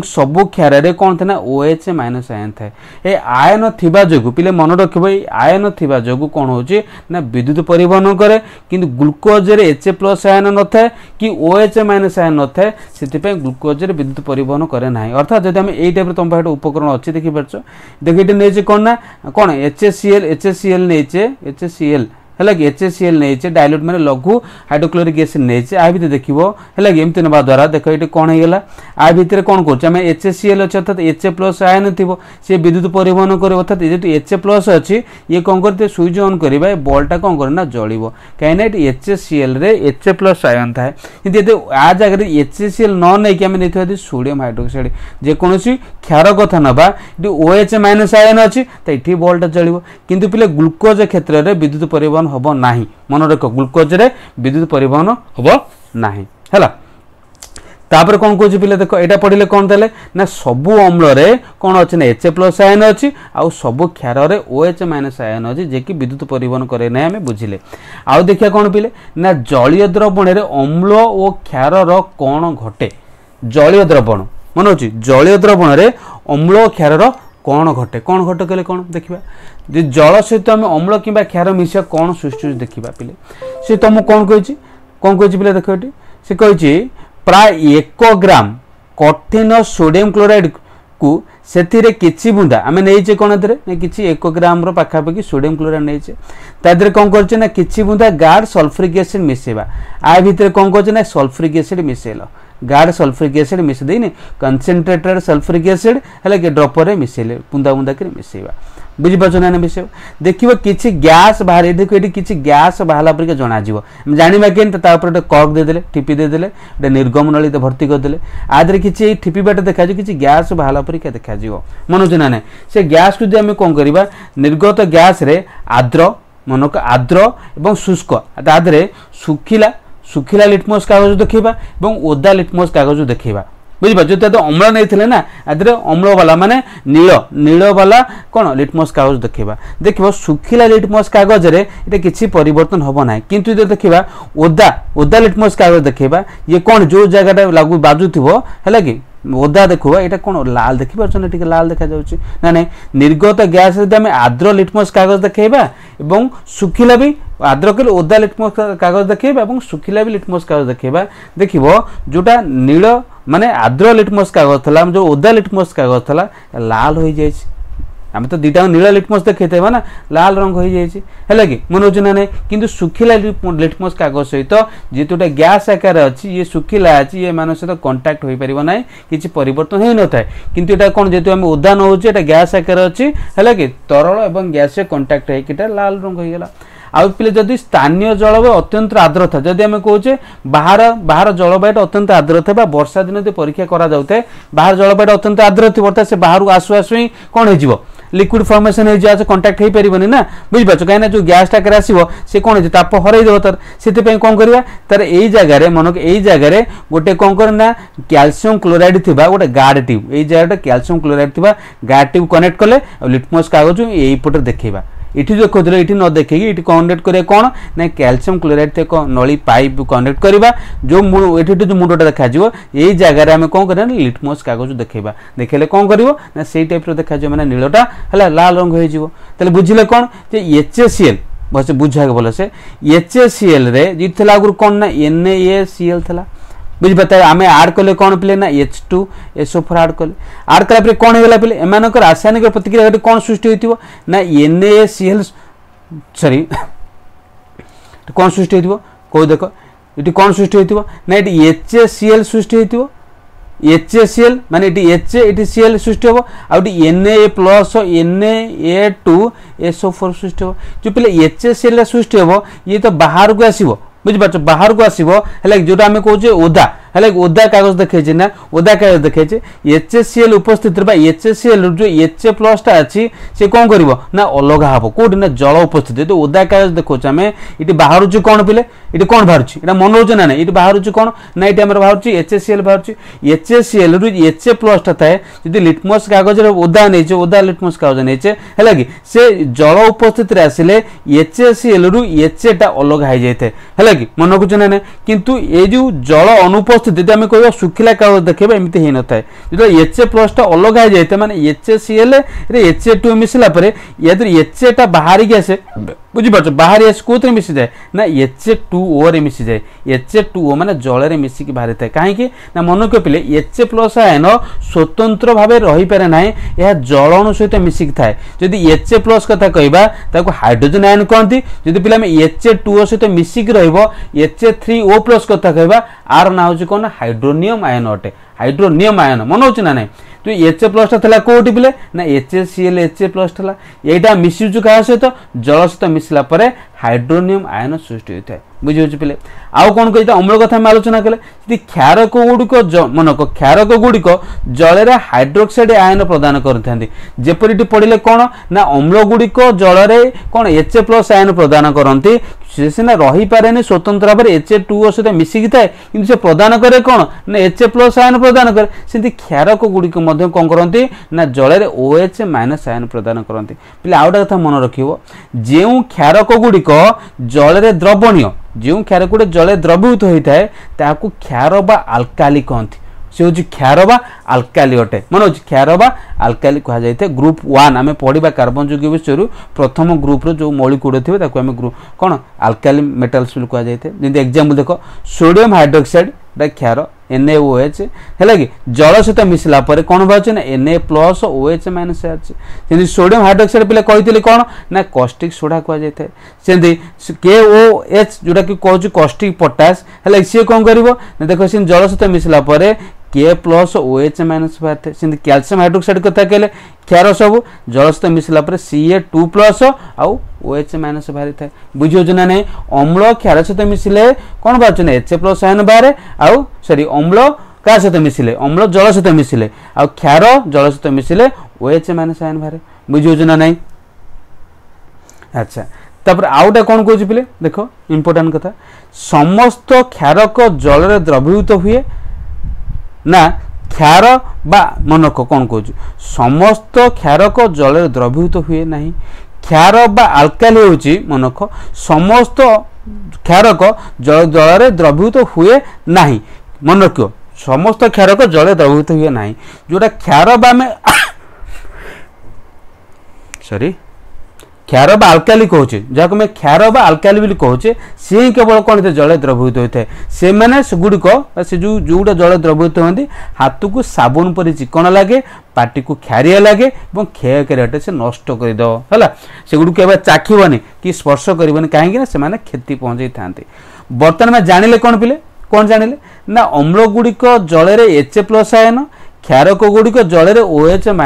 सबू क्षार कौन थे ना OH- आयन थाए ये आयन थिबा जोगु पिले मन रख आयन थिबा जोगु कौन होची ना विद्युत परिवहन करे किंतु ग्लुकोज रे Ha+ आयन न थाए कि OH- आयन न थाए सेति ग्लुकोज रे विद्युत परिवहन करे ना अर्थात जब आम यही टाइप तुम पाखे उपकरण अच्छी देखी पार्छ देख ये कौन ना कौन HCl HCl है कि HCl नहीं डायल्यूट मैंने लघु हाइड्रोक्लोरिक एसिड नहीं आ भर देखो है कि एमती ना द्वारा देख ये कौन होगा आ भितर कौन करें HCl अच्छे अर्थात Ha+ आयन थी सी विद्युत परिवहन करे अर्थात ये Ha+ अच्छी ये कौन करते स्विच ऑन करवा बल्टा कौन करे ना जल्व कहीं HCl रे Ha+ आयन थाए कि आ जगह HCl न नहीं आम नहीं सोडियम हाइड्रोक्साइड जेकोसी क्षार कथा नवा ये OH- आयन अच्छी तो ये बल्टा जल्व किंतु पिले ग्लुकोज क्षेत्र में विद्युत परिवहन हब नाही मन रख ग्लुकोज रे विद्युत परिवहन हब नाही हैला तापर कौन कह पिले देख यहाँ पढ़ले कौन देले ना सबू अम्ल रे कौन अच्छे ना Ha+ आयन अच्छी आउ सबू क्षार रे OH- आयन अच्छी जे कि विद्युत परिवहन करे ना आम बुझिले आउ देखिया कौन पिले ना जलीय द्रवण रे अम्ल और क्षार कौन घटे जलीय द्रवण मन अच्छी जलीय द्रवण रे अम्ल और क्षार कौन घटे कहले कौन देखा जल सहित आम अम्ल कि क्षार मिसा कौन सृष्टि देखा पिले सी तुम कौन कही पिले देख ये सी कही प्राय 1 ग्राम कठिन सोडियम क्लोराइड को से किसी बुंदा आम नहीं कौन कि 1 ग्राम पाखापाखि सोडियम क्लोराइड नहीं तादे कौन कर किसी बुंदा गाढ़ सल्फ्यूरिक एसिड मिसेवा आ भितर कौन कर सल्फ्यूरिक एसिड मिसेल गाढ़ सल्फ्यूरिक एसिड मिसे देनी कंसेंट्रेटेड सल्फ्यूरिक एसिड है कि ड्रपर मिसेले बुंदा बुंदा कर मिसेवा बुझीपार ना मिसेब देखिए किसी गैस बाहर देखो ये किसी गैस बाहर परिका जनाଯିव जाना कि गोटे कर्क देदेले टिपी देदेले गोटे निर्गम नली भर्ती करदे आदि किसी टिपिबाट देखा कि गैस बाहर परिका देखा मन ना ना से गैस को आम कौन करवा निर्गत गैस रे आर्द्र मनक आर्द्र और शुष्क तादे सुखिला लिटमस कागज देखा और ओदा लिटमस कागज देखा बुझीपार जो अम्ल नहीं ना आदि अम्ल वाला माने नील वाला कौन लिटमस कागज देखा देखो सुखिला लिटमस कागज रे ये किसी परिवर्तन हम ना किंतु देखा ओदा लिटमस कागज देखा ये कौन जो जगह लागू बाजुव है कि ओदा देखो ये कौन लाल देखिए टे लाल देखा ना ना निर्गत गैस आम आर्द्र लिटमस कागज देखा और सुखिला भी आर्द्र कले ओदा लिटमस कागज देखा और सुखिला भी लिटमस कागज देखा देखो जोटा नील माने आर्द्र लिटमस कागज था जो ओदा लिटमस कागज था लाल हो जाए आम तो दुटा नीला लिटमस देखते ना लाल रंग हो जाए कि मन हो ना कि सुखिला लिटमस कागज सहित जेहेतु गोटे गैस आकार अच्छी ये सुखिला अच्छी ये मान सहित कंटाक्ट हो पार ना कि परिवर्तन हो न था कि यहाँ कौन जेहतु आम ओदा नौचे गैस आकार अच्छी है कि तरल और गैस कंटाक्ट होता लाल रंग होगा आउ पे जदि स्थानीय जलवायु अत्यंत आर्द्र था जदि आम कहे बाहर बाहर जलवायु अत्यंत आर्द्र था वर्षा दिन जो परीक्षा करा जाए बाहर जलवायु अत्यंत आर्द्र थी अर्थात से बाहर आसु आसु ही कौन हो लिक्विड फॉर्मेशन हो कंटाक्ट हो पारनी ना बुझीपार कहीं जो गैस टाकर आसो सी कौन हो ताप हरईदेव तार से कौन करवा तार यही जगह मन यही जगह गोटे कौन करना कैल्शियम क्लोराइड थी गोटे गार्ड ट्यूब यही जगह कैल्शियम क्लोराइड थी गार्ड ट्यूब कनेक्ट कले लिटमस कागज यही पटे देखा इठी जो खोदे इठी न देखिए ये कनेक्ट करें कौन ना कैल्शियम क्लोराइड थे नली पाइप कनेक्ट करवा जो जो मुंडटा देखा यही जगह आम कौन करें लिटमस कागज देखा देखेले कौन कर से टाइप देखा मैंने नीलटा है लाल रंग हो बुझे कौन HCl बस बुझा भलसे HCl जी आगुरी कौन ना NaCl था बुझीपारे आम आड कले कौन पे ना H2SO4 आड कले कौन होगा पे एम रासायनिक प्रतिक्रिया कौन सृष्टि हो ना NaCl सॉरी कौन सृष्टि हो कौ देख ये कौन सृष्टि हो ना ये HCl सृष्टि हो HCl माने H ये Cl सृष्टि हम आउटी Na प्लस Na2SO4 सृष्टि हम जो पे HCl सृष्टि हम ये तो बाहर को आसो बुझीपार बाहर को आसो है जो आम कहे ओदा है ओदा कागज देखे ना ओदा कागज देखे HCl उपस्थित HCl जो H प्लसटा अच्छी सी कौन कर ना अलग हम कौटी ना जल उपस्थित तो ओदा कागज देखो आम ये बाहर कौन पे ये कौन बाहर ये मन रोचे ना ये बाहर कौन ना ये बाहर HCl बाहर HCl रु H प्लसटा थाए जी लिटमस कागज ओदा नहीं ओदा लिटमस कागज नहीं है कि से जल उपस्थित आसिले HCl रु Hटा अलग हो जाए है कि मन रखुच ना किंतु ये जो जल अनुपस्थित यदि आम कह सुखिला कागज देखा एमती हो न था जो H प्लसटा अलग हो जाए मैंने HCl H2 मिसला Hटा बाहर की आसे बुझीपार बाहर आस कौन मिसी जाए ना H2O रे मिसी जाए H2O माने जल में मिसिक बाहरी था कहीं ना मन के पे H प्लस आयन स्वतंत्र भाव रही पारे ना यह जल अणु सहित मिसिक थाए जदि H प्लस कथा कहवा हाइड्रोजन आयन कहती जदि पे H2O सहित मिसिक H3O प्लस कथा कहवा आर ना हूँ कौन हाइड्रोनियम आयन अटे हाइड्रोनियम आयन मन हो ना तो H प्लसटा था कौटी पे ना HCl H प्लस था यहाँ मिसुचु क्या सहित जल सहित मिसला हाइड्रोनियम आयन सृष्टि होता है बुझे पे आउ कौन कही अम्ल कथा आलोचना कले क्षारक गुड़िक मनक क्षारक गुड़िक जल हाइड्रोक्साइड आयन प्रदान करपरि पड़े कौन ना अम्ल गुड़िक जल कौन H प्लस आयन प्रदान करती से सीना रही पारे स्वतंत्र भाव H2O सहित मिसिकी थाए कि से प्रदान करे कौन ना H प्लस आयन प्रदान करे से क्षारक गुड़िक कौन करती ना जल OH माइनस आयन प्रदान करती पे आउ गोटे कथा मन रख जो क्षारक गुड़िक जल द्रवणीय जो क्षार गुड़े जल द्रवीभूत होता है क्षार बा आल्काली कहती से हूँ क्षार बा आल्काली अटे मन हो क्षार बा आल्काली कह जाए ग्रुप 1 आम पढ़ा कार्बन युग्म विषय प्रथम ग्रुप जो मौलिक गुड़ थे आम ग्रुप कौन आल्काली मेटाल्स कह जाए जमी एग्जाम्पल देख सोडियम हाइड्रोक्साइड क्षार NaOH है कि जल सहित मिसला कौन बाहर ना Na प्लस OH माइनस आछि सोडियम हाइड्रोक्साइड पे कही कौन ना कॉस्टिक सोडा कह जाए सेमती KOH जोटा कि कहूँ कॉस्टिक पोटास है सी कौन कर देख सी जल सहित मिसला K प्लस OH माइनस बाहर से कैल्शियम हाइड्रोक्साइड कथा कहले क्षार सब जल सहित मिसला Ca2 प्लस आउ OH माइनस बाहरी था बुझे ना नहीं अम्ल क्षार सहित मिसिले कौन बाहर ना H प्लस आयन बाहर आउ सॉरी अम्ल क्या सहित मिसिले अम्ल जल सहित मिसिले आउ क्षार जल सहित मिसिले OH माइनस आयन बाहर बुझे ना नहीं अच्छा तापर आउटा कौन कह पे देख इंपोर्टाट कथा समस्त क्षारक जल द्रवीभूत हुए ना क्षार बा मनक कौन कह समस्त क्षारक जल द्रवीभूत हुए ना क्षार बा आल्काली होची मनक समस्त क्षारक जल जल द्रवीभूत हुए ना मन रख समस्त क्षारक जल द्रवीभूत हुए ना जोटा क्षार बा में सॉरी क्षार बा आल्काली कहूचे जहाँ मैं क्षार बा आल्काली बोली कहूचे सी ही केवल कौन होता है जल द्रवीभूत होता है से मैंने सेगुड़िक से जोटा जल द्रवीभूत होती हाथ को साबुन पर चिकन लगे पार्टी को क्षारिया लगे और क्षय क्रियाटे से नष्ट करद है सेगुड़ को चाखबनी कि स्पर्श करनी कहीं से क्षति पहुँचाई था बर्तमान में जानिले कौन पिले कौन जानिले ना अम्ल गुड़िक जल H+ आयन क्षारक गुड़िक जल OH-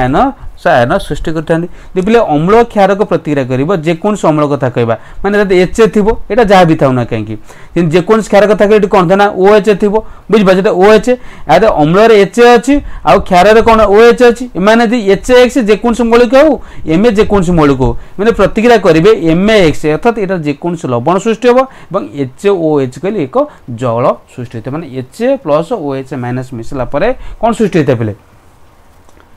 आयन सृष्टि करते पिले अम्ल क्षारक प्रतिक्रिया कर जेकोसी अम्ल कथा कहवा माने H थी यहाँ जहाँ भी था ना कहीं जेकोसी क्षार कथा कही कौन था ना OH थी बुझे OH याद अम्ल H अच्छी आउ क्षार कौन OH अच्छी एम HX जेकोसी मौलिक हो एम जेकोसी मौलिक हो मैंने प्रतिक्रिया करेंगे MX अर्थात यहाँ जेकोसी लवण सृष्टि हम और HOH कहले एक जल सृष्टि होता है माने H+ OH- मिसला कौन सृष्टि होता है पिले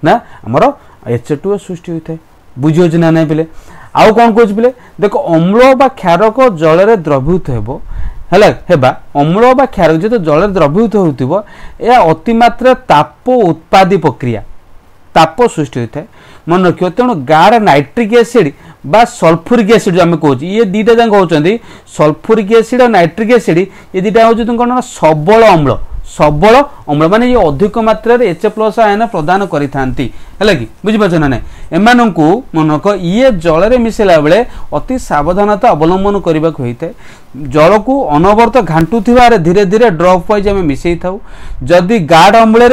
ना आमर H2O सृष्टि होता है बुझे ना ना पिले आउ कौन कह पिले देख अम्ल बा क्षारक जल द्रवीभूत हेबा अम्ल बा क्षारक जो जल द्रवीभूत हो अतिमात्रा ताप उत्पादी प्रक्रिया ताप सृष्टि होता है मन रखियो तेणु गाढ़ नाइट्रिक एसिड बा सल्फ्यूरिक एसिड जो आम कहूँ ये दीटा जाक कहते सल्फ्यूरिक एसिड और नाइट्रिक एसिड ये दीटा हूँ कौन सबल अम्ल सबल अम्ल माने ये अधिक मात्रा H+ आयन प्रदान करि थांती है कि बुझिपारछ ना एमान को मनक ये जल मिसेला बेले अति सावधानता अवलंबन करने को होता है जल को अनवरत घाटुवार धीरे धीरे ड्रप वाइज आम मिसई था जदि गाढ़ अम्ल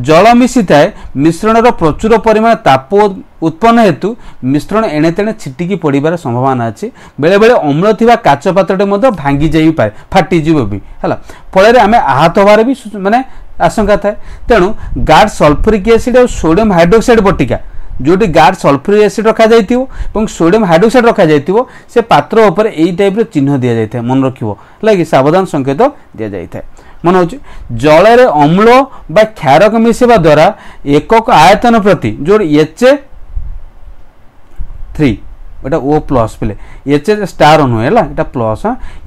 जल मिसी थाए मिश्रण प्रचुर परिमाण ताप उत्पन्न हेतु मिश्रण एणे तेणे छिटिकी पड़ार संभावना अच्छी बेले बेले अम्ल थी काच पात्रटे भांगी जाई पाए फाटीज भी है फल आम आहत हबार भी माने आशंका थाए तेणु गाढ़ सल्फ्यूरिक एसिड और सोडियम हाइड्रोक्साइड बटिका जोटी गाढ़ सल्फ्यूरिक एसिड रखा जाइए सोडियम हाइड्रोक्साइड रखा जाइए से पात्र उपर यही टाइप चिन्ह दि जाए मन रखिबो लगे सावधान संकेत दि जाए मन हो जल अम्ल बा क्षारक मिसेवा द्वारा एकक आयतन प्रति जो H3 एटा O+ पिले H स्टार नुहे है प्लस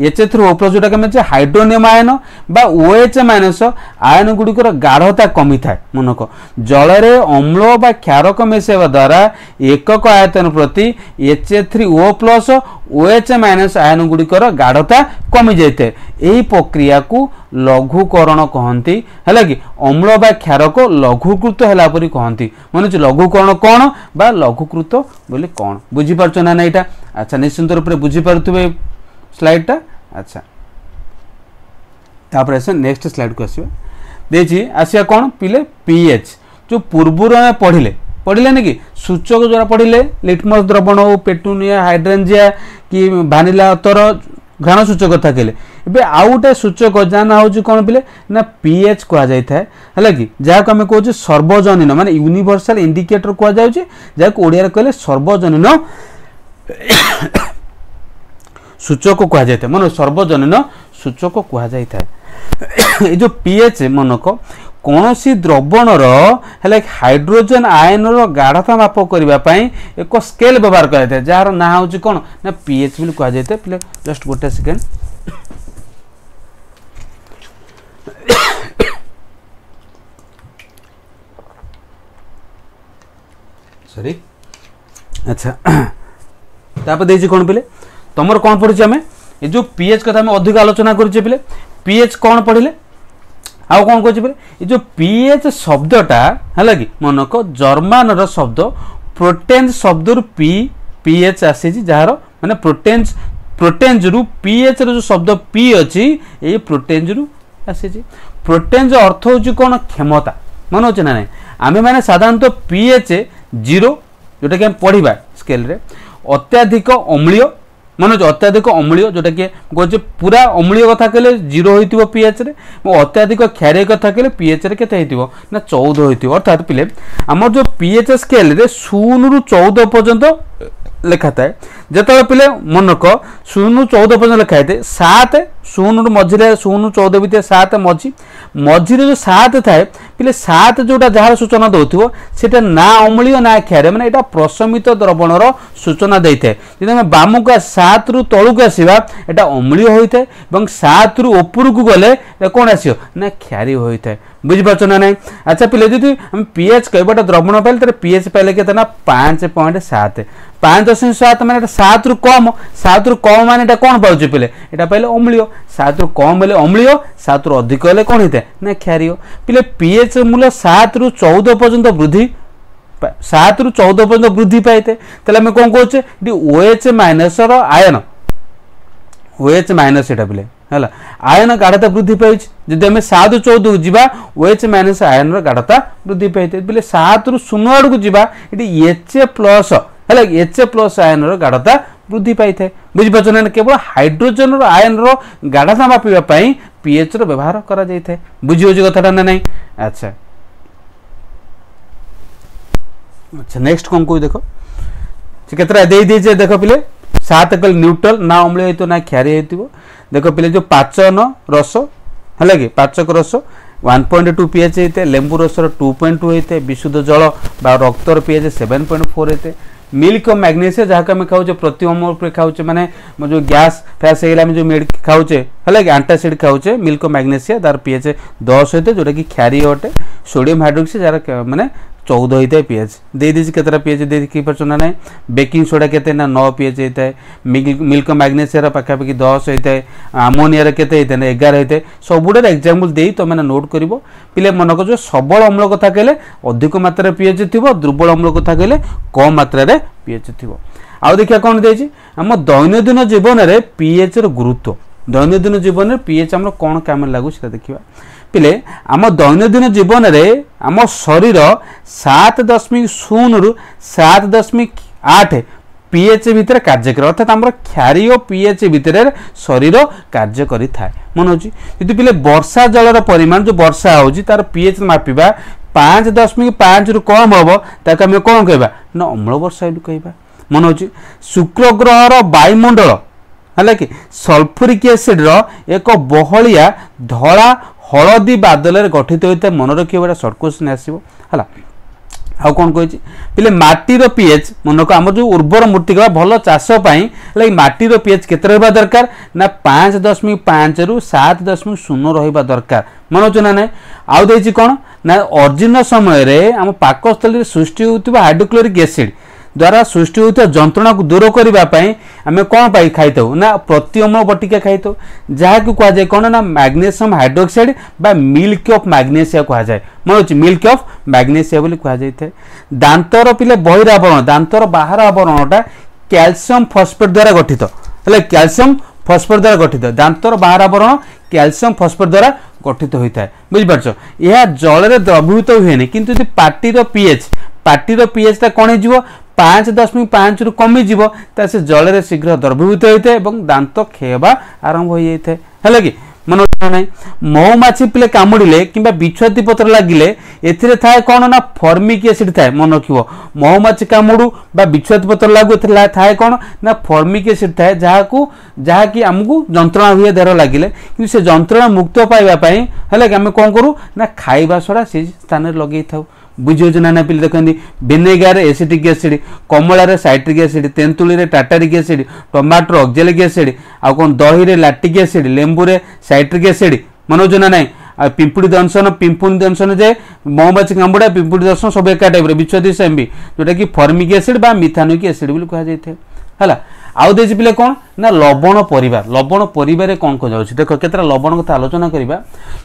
H3O+ जोटा कमी हाइड्रोनियम आयन बा OH- आयन गुड़िकर गाढ़ता कमी थाए मनक जल अम्ल बा क्षारक मिसेवा द्वारा एकक आयतन प्रति H3O+ OH- आयन गुड़िकर गाढ़ता कमी जाए यही प्रक्रिया को लघुकरण कहती है कि अम्ल बा क्षारक लघुकृत है कहती मन लघुकरण कौन बा लघुकृत बोले कौन बुझीपार ना यहाँ अच्छा निश्चिंत रूप से बुझीपारे स्लाइडटा अच्छा तापर आस नेक्स्ट स्लाइड को आसिया कौन पिले पीएच जो पूर्वर में पढ़िले नहीं कि सूचक द्वारा पढ़िले लिटमस द्रवण हो पेटुनिया हाइड्रेंजिया कि भानिला अतर घ्राण सूचक कथा कहले ए आउ गोटे सूचक जहाँ ना हूँ कौन पिले ना पीएच कहुए है कि जहाँ को आम कहे सर्वजनीन माने यूनिवर्सल इंडिकेटर कहुए जहाँ ओडिया कहले सर्वजनीन सूचक कहुए मन सर्वजनीन सूचक कहुए ये जो पीएच मनक कौन सी द्रवणर है हाइड्रोजन आयन गाढ़ता माप करने एक स्केल व्यवहार कराए जार ना हूँ कौन ना पीएच भी कहुए पे जस्ट गोटे सेकेंड सॉरी अच्छा तापर देखिए कौन पिले तुम कौन पढ़ी आम ये जो पीएच कथा अधिक आलोचना करें पिले पीएच कौन पढ़िले आउ कौन कहे ये जो पीएच शब्दटा है कि मनक जर्मान शब्द प्रोटेन्स शब्द रु पीएच आसी जार माने प्रोटेन्स रु पीएच रो जो शब्द पी अच्छी ये प्रोटेन्स रु आसी प्रोटेन्स अर्थ हूँ कौन क्षमता मन हो ना ना आम मैंने साधारणतः पीएच 0 जोटा कि पढ़ा स्केल रे अत्याधिक अम्लीय मन अत्याधिक अम्लीय जोटा कि कहे पूरा अम्लीय कथा कहले 0 हो पीएच रे अत्याधिक क्षारीय कथा कहले पीएच रे केते होइतिबो ना 14 होइतिबो अर्थात पिले आमर जो पीएच स्केल रे 0 रु 14 पर्यंत लिखा थाए जिते पिले मनक 0 रु 14 पर्यंत लिखा है 7 0 मझे 0 14 भितर 7 मझे जो 7 थाए पिले 7 जोटा जार सूचना दौर से ना अम्लीय ना क्षार मैंने यहाँ प्रशमित द्रवणर सूचना दे था जब आम बाम को 7 रु तलू आसवा यहाँ अम्लीय होता है 7 रु ऊपर को गले कौन आसो ना क्षारी होता है बुझीपार ना ना अच्छा पिले जी आम पीएच कह द्रवण पाइले पीएच पाइले के 5.7 5.7 मैंने 7 रु कम माने एटा कोन पाउछ पिले एटा पहले अम्लीय 7 रु कम हेले अम्लीय 7 रु अधिक हेले कोन हेते ना क्षारीय पिले पीएच मूल्य 7 रु 14 पर्यंत वृद्धि 7 रु 14 पर्यंत वृद्धि पाइते तले हम कोन कहउछे OH minus rho ion OH minus एटा पिले हला आयन गाढ़ता वृद्धि पाई जदि आम 7 रु 14 को जीवा OH माइनस आयन गाढ़ता वृद्धि पाई बोले 7 रु 0 आड़ को जीवा ये HA प्लस है HA प्लस आयन गाढ़ता वृद्धि पाई था बुझीपार ना केवल हाइड्रोजन आयन गाढ़ता मापिबा पीएच रो व्यवहार करा जाय था बुझी होजी कथाटा ना नहीं अच्छा अच्छा नेक्स्ट कौन कोई देखो केतरा दे दीजिए देखो पिले 7 कल न्यूट्रल ना अम्ल हेतु ना क्षारी हेतु देखो पिले जो पाचन रस है कि पाचक रस 1.2 पीएच होते लेंबू रस 2.2 होते विशुद्ध जल बा रक्तर पीएच 7.4 होते मिल्क और मैग्नेशियम जहाँ आम खाऊे प्रति अम्ल खाऊे माने जो गैस फैस हो जो मेड खाऊे है कि एंटासिड खाऊे मिल्क और मैग्नेशियम तार पीएच 10 होते जोटा कि क्षारी अटे सोडियम हाइड्रोक्साइड जार माने 14 होता है पीएच दे दीजिए केतरा पीएच देखी पार्चना ना बेकिंग सोडा केते ना 9 पीएच होता है मिल्क मैग्नेशियम पाखापाखि 10 होता है अमोनिया केते होता है 11 होता है सबुड़े एग्जांपल दे तो मैंने नोट कर पिले मन को जो सबल अम्ल कथा कहले अधिक मात्रा पीएच थी दुर्बल अम्ल कथा कहले कम मात्रा पीएच थी आउ देखिए कौन देछि आम दैनंदिन जीवन में पीएच रो गुरुत्व दैनंदिन जीवन में पीएच आम कौन काम लागू से देखा पिले आम दैनंदिन जीवन में आम शरीर 7.0 रु 7.8 पीएच भितर कार्य करे अर्थात आम क्षारी और पीएच भितर शरीर कार्य करि थाए मन होची यदि पिले वर्षा जलर परिमाण जो वर्षा होची तार पीएच मापिबा 5.5 रु कम हम ताक आम कौन कहबा ना अम्ल वर्षा कहबा मन होची शुक्र ग्रहर वायुमंडल है कि सल्फ्यूरिक एसिड एक बहलिया धला हलदी बादल गठित होता है मन रखिए सर्ट क्वेश्चन आसो है आउ कौन कही पिले माटीर पीएच मन को आम जो उर्वर मृत्तिका भल चाषपाई माटीर पीएच केते रहा दरकार ना 5.5 रु 7.0 रहा दरकार मन हो ना ना आउ दे कौन ना अर्जुन समय आम पाकस्थल सृष्टि होता हाइड्रोक्लोरिक एसिड द्वारा सृष्टि होता जंत्रणा को दूर करने आम कौन पाई खाई ना प्रति अम्ल बटिका खाई जहाँकि कहुए कौन ना मैग्नेशियम हाइड्रोक्साइड बा मिल्क ऑफ मैग्नेशिया कहुए मन अच्छे मिल्क ऑफ मैग्नेशिया बोली कहुए दांतर पिले बहिरावरण दांतर बाहर आवरणटा कैल्शियम फॉस्फेट द्वारा गठित है कैल्शियम फॉस्फेट द्वारा गठित दांतर बाहर आवरण कैल्शियम फॉस्फेट द्वारा गठित होता है बुझिपार यह जल द्रवीभूत हुए कि पार्टीर पीएच कौन हो 5.5 रु कमिज से जल शीघ्र द्रवीभूत होता है दांत खेबा आरंभ हो जाए है कि मन ना महुमाछी पिले कामुड़े कि बिछुआती पत्र लगिले ए थाए कौन ना फर्मिक एसिड थाए मन रख महुमाछी कामुड़ू बा बिछुआती पत्र लागू थाए कौन ना फर्मिक एसिड थाए जहाँकि आमको जंत्रणा हुए देह लगिले कि से जंत्रणा मुक्त पाइबापी है कि आम कौन करूँ ना खाइबा सड़ा से स्थान लगे था बुझे ना पिले देखते विनेगार एसिटिक एसिड कमलार साइट्रिक एसिड तेंतुली टाटारिक एसिड टमाटर ऑक्जेलिक एसिड आ कौन दही लैक्टिक एसिड लेंबू साइट्रिक एसिड मन ना ना पिंपुड़ी दंशन जे महुमाछी कामुड़ा पिंपुड़ी दंशन सब एका टाइप बिछुआती सेम भी जोटा कि फर्मिक एसिड बा मिथानोइक एसिड बोली कहुए है आउ दे पिले कौन ना लवण परिवार कौन कह जाऊँ देख केतरा लवण कथा आलोचना करवा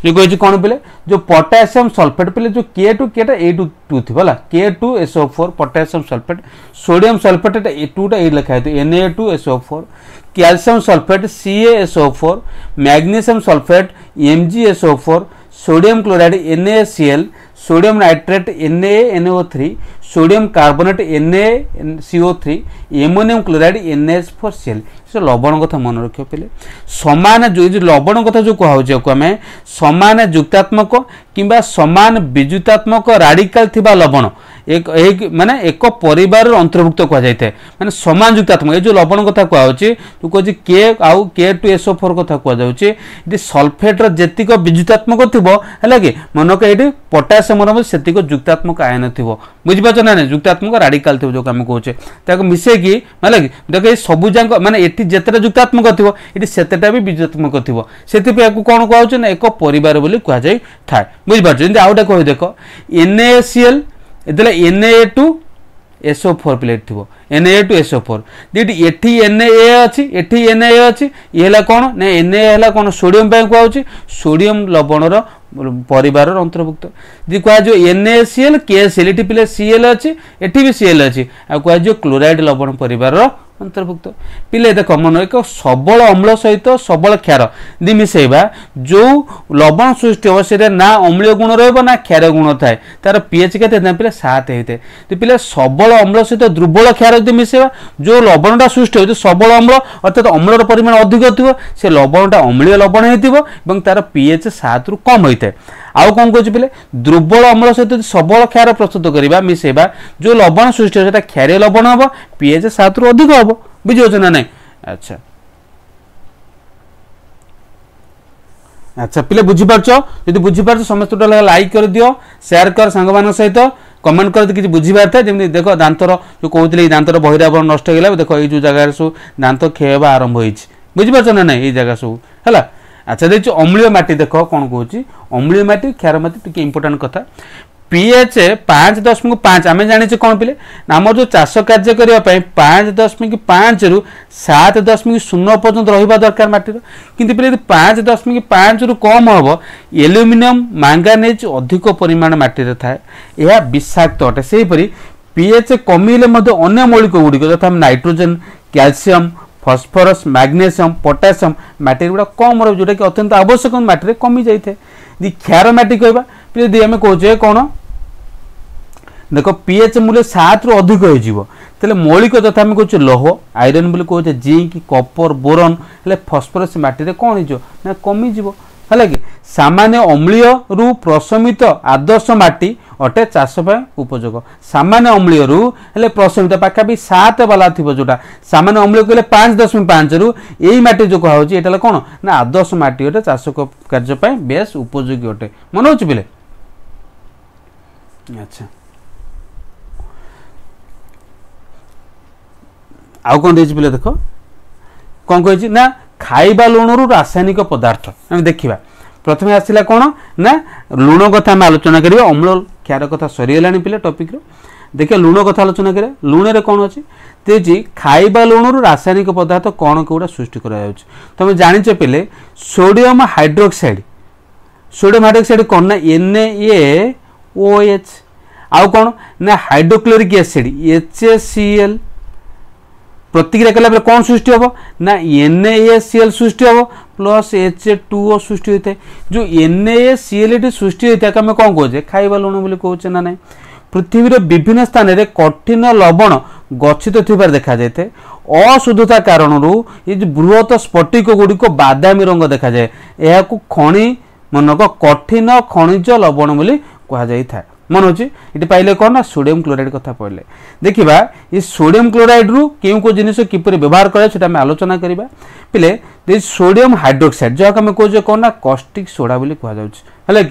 जो कही कौन पिले जो पोटासियम सल्फेट पिले जो K2 केटा A2 थी K2SO4 potassium sulphate sodium sulphate 2 टा लिखा है Na2SO4 calcium sulphate CaSO4 magnesium sulphate MgSO4 sodium chloride NaCl sodium nitrate NaNO3 sodium carbonate NaCO3 ammonium chloride NaH4Cl से लवण कथा मन रख पे समान जो लवण कथा जो कहुए समान युक्तात्मक किंबा समान विद्युतात्मक राडिकाल थिबा लवण एक माने एक परिवार अंतर्भुक्त कहुए माने समान युक्तात्मक ये जो लवण कथा कहुचे तू कह के आउ K2SO4 कथा कहुचे सल्फेट जेतिक विद्युतात्मक थिबो है कि मनक ये पोटासियम सेतिक युक्तात्मक आयन थी बुझीपार ना युक्तात्मक राडिकाल थी जो आम कहे मिसेकी है कि देख सबू जाक माने जितेटा युक्तात्मक थी ये सेतेटा भी विद्युतात्मक थी से कौन कहुचे ना एक परिवार बोली कहुए थाए बुझीपार आउटा कह देख NaCl Na2 SO4 प्लेट थी Na2SO4 दीटी एठी Na अच्छी एठी Na अच्छी ये कौन ना Na कौन सोडियम कहूँ सोडियम लवणर परिवार अंतर्भुक्त जी कह NaCl KCl ये पिले Cl अच्छी एठी भी Cl अच्छी आ कह क्लोराइड लवण परिवार अंतर्भुक्त पिले देख मन एक सबल अम्ल सहित सबल क्षार दी मिसेबा जो लवण सृष्टि हम से ना अम्लीय गुण रहा क्षार गुण थाए तार पीएच के पिले 7 होते तो पिले सबल अम्ल सहित दुर्बल क्षार यदि मिसेबा जो लवणटा सृष्टि हो सबल अम्ल अर्थात अम्लर परिमाण अधिक थी से लवणटा अम्लीय लवण हो तार पीएच 7 रु कम होता है आउ कौन कह पिले दुर्बल अम्ल सहित सबल क्षार प्रस्तुत करवा मिसेबा जो लवण सृष्टि हो क्षारीय लवण हम पीएच 7 रु अधिक हम बुझे ना नहीं अच्छा अच्छा पिले बुझीपार जब बुझीपार समस्त लाइक कर दियो शेयर कर सांग सहित कमेंट कर कि बुझीपार था जमी देख दांतर जो कहते दांतर बहिरावरण नष्ट हो देख ये जो जगह सब दांत क्षय होगा आरंभ हो बुझीपार ना नहीं ये जगह सब है अच्छा देखिए अम्लीय माटी देख कौन कहूँ अम्लीय माटी क्षार माटी टी इंपोर्टाट कथा पीएच 5.5 आम जाने कौन पिले आम जो चाष कार्य करने 5.5 रु 7.0 पर्यंत रहा दरकार माटीर किंतु पिले 5.5 रु कम हम एल्यूमिनियम मैंगानीज अधिक परिमाण माटी थाए यह विषाक्त अटे से पीएच कमिले अन्य मौलिक गुड़िक यथा nitrogen calcium phosphorus magnesium potassium माटी गुड़ा कम रहा जोटा कि अत्यंत आवश्यक माटी कमी जाए क्षार माटी कहवा पिले आम कहे कौन देख पीएच मूल्य 7 रु अधिक हो मौलिक तथा आम कहे लौह आयरन बोली कहे जिंक कपर बोरन हेल्ले फॉस्फोरस माटी कौन हो कमिज है कि सामान्य अम्लीय रु प्रशमित आदर्श माटी अटे चाष उपयोग सामान्य अम्लीय रु हेल्ले प्रशमित पाखापी 7 वाला थी जोटा सामान्य अम्लीय कहले 5.5 रु यही माटी जो कह कौन ना आदर्श माटी अटे चाष कार्य बेस उपयोगी अटे मन हो पिले अच्छा आउ कौन पिले देख कौन कही ना खाइबा लुण रु रासायनिक पदार्थ आम देखा प्रथम आसला कौन ना लुण कथा आम आलोचना करिया अम्ल क्षार कथा सरीगला पिले टॉपिक देखिए लुण कथा आलोचना करिया लुण रे कौन अच्छी तेजी खाइबा लुण रु रासायनिक पदार्थ कौन कौटा सृष्टि करा तुम जानिच पिले सोडियम हाइड्रोक्साइड कौन ना NaOH आउ कौन ना हाइड्रोक्लोरिक एसिड HCl प्रतिक्रिया कला कौन सृष्टि हम ना NaCl सृष्टि हम प्लस H2O सृष्टि होता है जो NaCl सृष्टि होता है आम कौन कहे खाइबा लुण बोली कहे ना ना पृथ्वी विभिन्न स्थान में कठिन लवण गच्छित थिबार देखा जाए अशुद्धता कारण ये बृहत स्फटिक गुड़िक बादामी रंग देखा जाए यह खनि मनक कठिन खनिज लवण बोली कहुई मन हो ये पाइले कौन ना सोडियम क्लोराइड कथा पढ़ले देखा ये सोडियम क्लोराइड रु क्यों को जिन किपर व्यवहार करें आलोचना करवा पिले सोडियम हाइड्रोक्साइड जहाँ आम कहे कौन ना कॉस्टिक सोडा बोली कहुए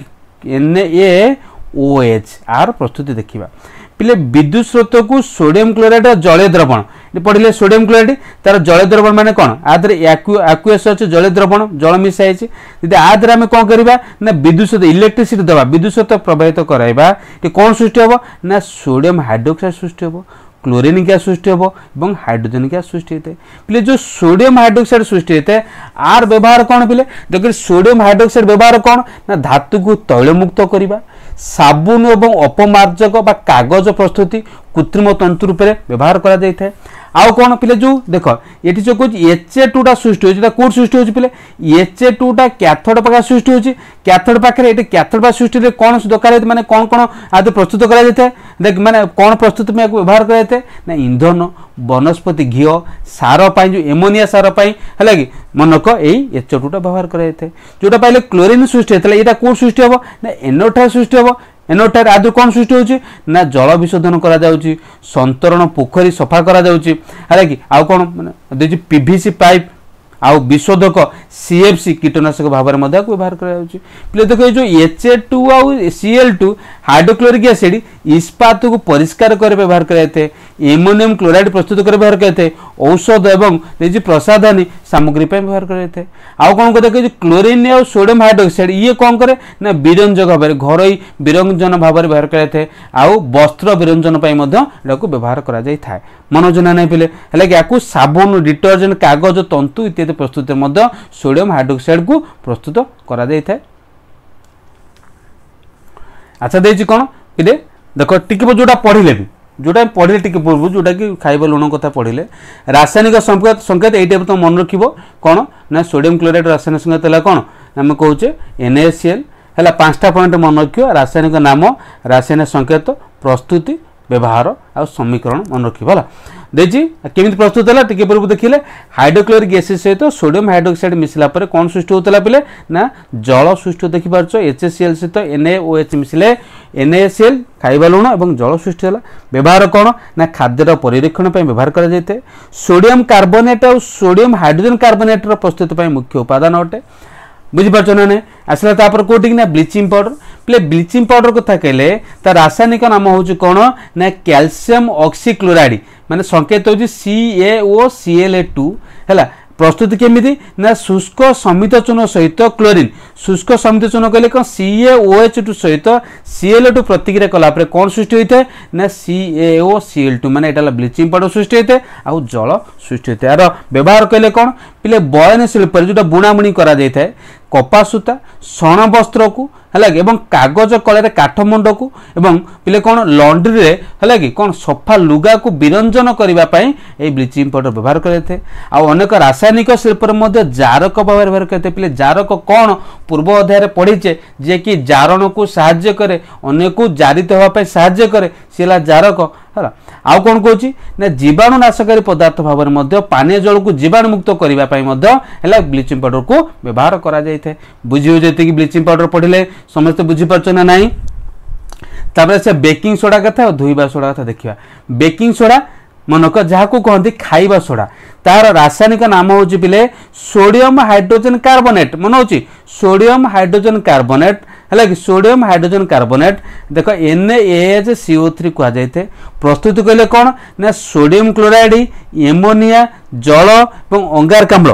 NaOH आर प्रस्तुति देखा पिले विद्युत स्रोत को सोडियम क्लोराइड जलीय द्रवण पढ़ले सोडियम क्लोराइड तार जलीय द्रवण माने कौन आदि एक्वस अच्छे जलीय द्रवण जल मिसाई यदि आदि आम कौन करवा ना विद्युत स्रोत इलेक्ट्रिसिटी दवा विद्युत स्रोत प्रवाहित कराइबा कौन सृष्टि हम ना सोडियम हाइड्रोक्साइड सृष्टि हम क्लोरीन गैस सृष्टि हम और हाइड्रोजन गैस सृष्टि होता है पिले जो सोडियम हाइड्रोक्साइड सृष्टि होता है आर व्यवहार कौन पिले देखिए सोडियम हाइड्रोक्साइड व्यवहार कौन ना धातु को तैलमुक्त करवा साबुन एवं अपमार्जक बा कागज प्रस्तुति कृत्रिम तंतु रूप में व्यवहार करा जाय थाए आउ कौन पिले जो देख ये जो कह Ha2 सृष्टि होता कौट सृष्टि हो पिले Ha2 कैथोड पाखे सृष्टि होती कैथोड पाखे ये कैथोड सृष्टि कौन दरकार माने कौन कौन आदि प्रस्तुत करा जाय थाए देख माने कौन प्रस्तुत में व्यवहार करा जाय ना ईंधन वनस्पति घी सार जो एमोनिया सार है कि मनक यही H2 व्यवहार करा जाय जोटा पाइले क्लोरीन सृष्टि होता है यहाँ कौन सृष्टि हम ना एनोटाइड सृष्टि हम एनोटाइड आदि कौन सृष्टि होची ना जल विशोधन करा जाउची संतरण पोखरी सफा करा जाउची है कि आउ कौन माने पीवीसी पाइप आउ विशोधक CFC कीटनाशक भाव में व्यवहार करा जाउची पिले देखो जो Ha2 आउ Cl2 हाइड्रोक्लोरिक एसिड इस्पात को परिष्कार कर व्यवहार कराए, एमोनियम क्लोराइड प्रस्तुत कर व्यवहार कराए, औषध एवं प्रसाधनी सामग्री व्यवहार कराए। आउ कौन कहते हैं क्लोरीन और सोडियम हाइड्रोक्साइड ये कौन करे ना विरंजक भाव में घर विरंजन भाव में व्यवहार कराए, आउ वस्त्र विरंजन व्यवहार करा जाए। मनोजना नहीं पिले है साबुन डिटर्जेंट कागज तंतु इत्यादि प्रस्तुत सोडियम हाइड्रोक्साइड को प्रस्तुत करा जाए। अच्छा देखिए कौन कि देख टिके जोटा पढ़ले भी जोटा पढ़े टी पूर्व जोटा कि खाइबा लुण कथा पढ़ले रासायनिक संकेत ये तो मन रख कौन ना सोडियम क्लोराइड रासायनिक संकेत है कौन आम कहे NaCl है 5टा पॉइंट मन रख रासायनिक नाम रासायनिक संकेत प्रस्तुति व्यवहार आ समीकरण मन रख देखिए केमी प्रस्तुत है टी पूर्व देखिले हाइड्रोक्लोरिक एसिड सहित सोडियम हाइड्रोक्साइड मिसला कौन सृष्टि होता पे ना जल सृष्टि देखी पार्छ HCl सहित NaOH मिसले NaCl खाइबा लुण और जल सृष्टि है। व्यवहार कौन ना खाद्यर परिरक्षण व्यवहार कर सोडियम कार्बोनेट और सोडियम हाइड्रोजन कार्बोनेट प्रस्तुति मुख्य उपादान अटे। बुझीपार ना नहीं आसला तापर कौटी ना bleaching powder play bleaching powder कथा कहले तार रासायनिक नाम हूँ कौन ना कैल्शियम ऑक्सीक्लोराइड माने संकेत हूँ CaOCl2 है प्रस्तुति केमिति ना शुष्क समित चून सहित क्लोरीन शुष्क समित चून कहले कौन CaOH2 सहित Cl2 प्रतिक्रिया कलापर कौन सृष्टि होता है ना CaOCl2 माने एटा ब्लीचिंग पाउडर सृष्टि होता है आउ जल सृष्टि होता है। यार व्यवहार कहले कौन पिले बयन शिल्प जो बुणाबुणी करा जाए कपा सूता शण वस्त्र को है कागज कलर काठमंड को एवं पिले कौन लंड्री है कि कौन सफा लुगा को विरंजन करने ब्लीचिंग पाउडर व्यवहार करते अनेक रासायनिक शिल्प जारक व्यवहार करते पिले जारक कौन पूर्व अध्याय पढ़ीचे जे कि जारण को साहाय्य करे अन्य को जारित होगापी साहाय्य करे सीला जारक है। आउ कौन कहूँ ना जीवाणुनाशकारी पदार्थ भाव में पानीय जल को जीवाणुमुक्त करने ब्लीचिंग पाउडर को व्यवहार करा जाए। बुझी जी ब्लीचिंग पाउडर पढ़ले समस्त बुझीपार ना नाई तापर से बेकिंग सोडा कथा और धोइबा सोडा कथा देखिया। बेकिंग सोडा मनक जहाँ को कहते खाइबा सोडा तार रासायनिक नाम हूँ पिले सोडियम हाइड्रोजन कार्बोनेट मन हो सोडियम हाइड्रोजन कार्बोनेट है कि सोडियम हाइड्रोजन कार्बोनेट देख NaCO3 कह जाए। प्रस्तुति कहले कौन ना सोडियम क्लोराइड एमोनिया जल और अंगारकाम्ल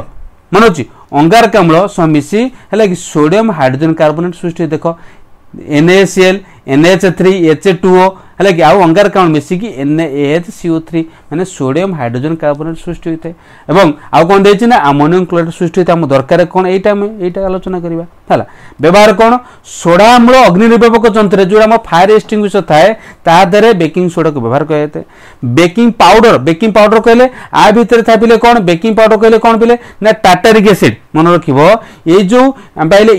मन हो अंगारकाम्ल सह मिसी है कि सोडियम हाइड्रोजन कार्बोनेट सृष्टि देख NaCl NH3 H2O है कि आउ अंगारकाम्ल मिसिकी NaHCO3 माने सोडियम हाइड्रोजन कार्बोनेट सृष्टि होता है। आउ कौन देछि ना अमोनियम क्लोराइड सृष्टि होता है दरकार कौन एटा आलोचना करबा है। व्यवहार कौन सोडा अम्ल अग्नि निर्वापक यंत्र जो आम फायर एक्सटिंग्विशर थाए ता देहरे बेकिंग सोडा को व्यवहार करते। बेकिंग पाउडर कहले आ भितर था पिले कौन बेकिंग पाउडर कहले कौन पिले ना टार्टारिक एसिड मन रखिबो ये जो पाइले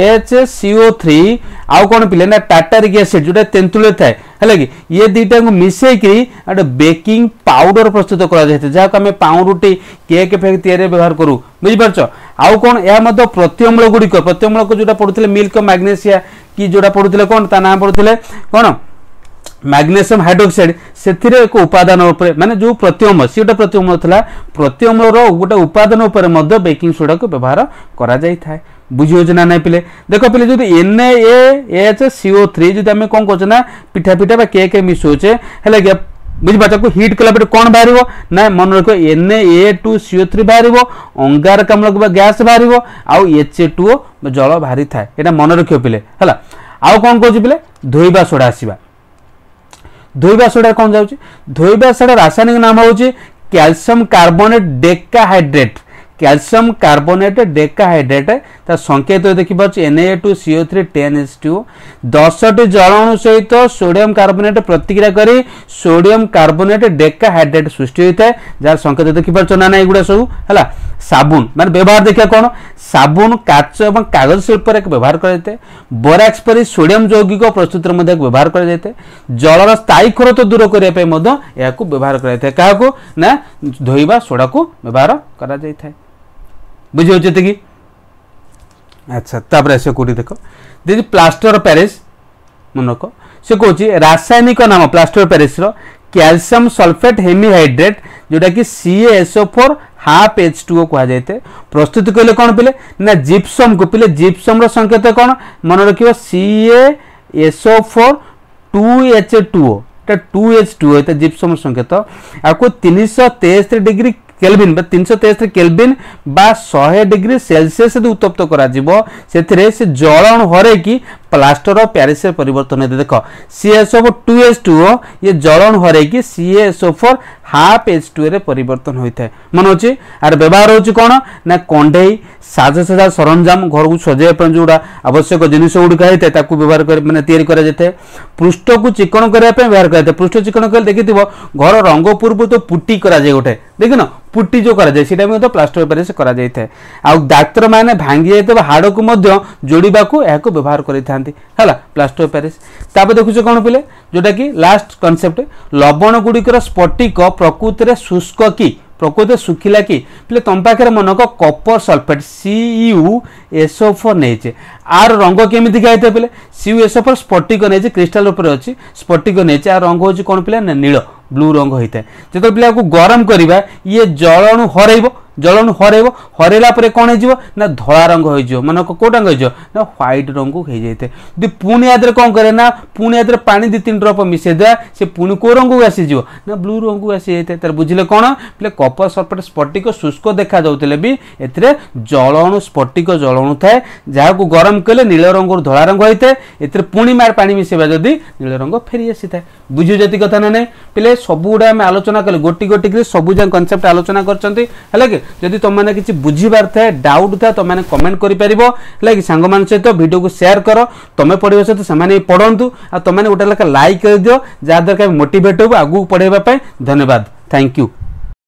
NaHCO3 आउ कौन पिले ना टार्टारिक एसिड जोटा तेंतुले थाए है कि ये दुईटा को मिसेकी गोटे बेकिंग पाउडर प्रस्तुत कर जहाँ आम पाउरुटी केक फेक या व्यवहार करूँ बुझीपार। आउ कौन यह प्रत्यम्ल गुड़िक प्रत्यम्ल को जोटा पढ़ुते मिल्क मैग्नेशिया कि जोटा पढ़ुते कौन ता ना पढ़ुते कौन मैग्नेशियम हाइड्रोक्साइड से एक उपादान माने जो प्रत्यम्ल सी गोटे प्रत्यम्ल था प्रत्यम्ल गोटे उपादान बेकिंग सोडा को व्यवहार करा जाय थाए। बुझी हो ना पिले देख पिले जो NaHCO3 जो आम कौन कर पिठा पिठा केक मिसौचे है बुझीपार को हिट कला कौन बाहर ना मन रख Na2CO3 बाहर अंगारकाम्ल गैस बाहर आउ H2O जल बाहरी थाए यहाँ मन रख पिले है। आउ कौन कह पिले धोइबा सोडा आसवा धोइबा सोडा कौन जाऊँगी धोइबा सोडा रासायनिक नाम हूँ calcium carbonate decahydrate calcium carbonate decahydrate ता संकेत देखिए Na2CO3 10H2O 10टी जलाणु सहित सोडियम कार्बोनेट प्रतिक्रिया करी सोडियम कार्बोनेट डेकाहाइड्रेट सृष्टि होता है जार संकेत देखिए ना एगुड़ा सब है। साबुन मान व्यवहार देखिए कौन साबुन काच और कागज शिल्प व्यवहार करते बोराक्स परी सोडियम यौगिक प्रस्तुत व्यवहार कर जलर स्थायी खरत दूर करने व्यवहार करते क्या ना धोइबा सोडा को व्यवहार करा जाय थाए। बुझी हो कि अच्छा तापर से कौटी देख दीदी प्लास्टर पेरिस मन रख से कौन रासायनिक नाम plaster Paris calcium sulphate hemihydrate जोटा कि CaSO4 हाफ H2O कह जाए। प्रस्तुति कहले कौन पिले ना जिप्सम को पिले जिप्सम संकेत कौन मन रखियो SO4 2H2O 2H2O এটা जिप्सम संकेत आपको 363 डिग्री केल्विन 363 केल्विन बा 100 डिग्री सेल्सियस उत्तप्त करा जिवो सेथिरे से जलन हरे कि प्लास्टर ऑफ पेरिस परिवर्तन होते देख CaSO4 2H2O ये जलन हरे कि CaSO4 हाफ H2O रे परिवर्तन होता है मन अच्छे आर व्यवहार होची कोन ना कंढे साजसजा सरंजाम घर को सजाइबा जोड़ा आवश्यक जिनिस गुड़िका होता है ताकू व्यवहार कर माने तैयारी करा जाए पृष्ठ को चिकन करने व्यवहार करते पृष्ठ चिकन कर देखि घर रंग पूर्व तो पुट्टी करा जाए गोटे देख न पुट्टी जो करा जाए सीटा में प्लास्टर ऑफ पेरिस करा जाए था आ डाक्तर माने भांगी जाइते हाड़ को मध्य जोड़िबा को यह व्यवहार करिथांती हला प्लास्टर ऑफ पेरिस तापर देखुछ कोन पिले जोटा कि लास्ट कांसेप्ट लवण गुड़िकर स्फटिक प्रकृति रे शुष्क की प्रकृति सुखिला कि पिले तुम पाखे मनक कपर सल्फेट CuSO4 नहीं आर रंग केमी गाइते पिले CuSO4 स्फटिक नहीं क्रिस्टाल रूप अच्छी स्फटिक नहीं आर रंग हूँ कौन पिले नील ब्लू रंग होता है जो पिला को गरम करवा ये जलणु हरइब जलणु हरइब हरैला कौन हो ना धला रंग हो मन कौ रंग हो ना व्हाइट रंग हो जाए यदि पुणी आदि कौन करे ना पुणी आदि पानी 2-3 ड्रप मिसई दे से पुणी कौ रंग को आसीज ना ब्लू रंग को आसी जाए तर बुझे कौन पे कपर सल्फेट स्फटिक शुष्क देखा जाते भी ए जलणु स्फटिक जलणु थाए जहाँ को गरम कले नील रंग धला रंग होता है ए पुणी मार पानी मिसेबा जदि नील रंग फेरी आसी था बुझे जति कथा ना नहीं पे सब गुड़ा आम आलोचना कले गोटी गोटी सब जहाँ कनसेप्ट आलोचना कर जदि तुम मैंने किसी बुझीबार थाए डाउट था तुम मैंने कमेंट कर सांग मान सहित वीडियो को शेयर कर तुम्हें पढ़ा सहित से पढ़ु आ तुम गोटे लेखा लाइक कर दियो जहाँद्वारा मोटिवेट हो आगू पढ़ाई धन्यवाद थैंक यू।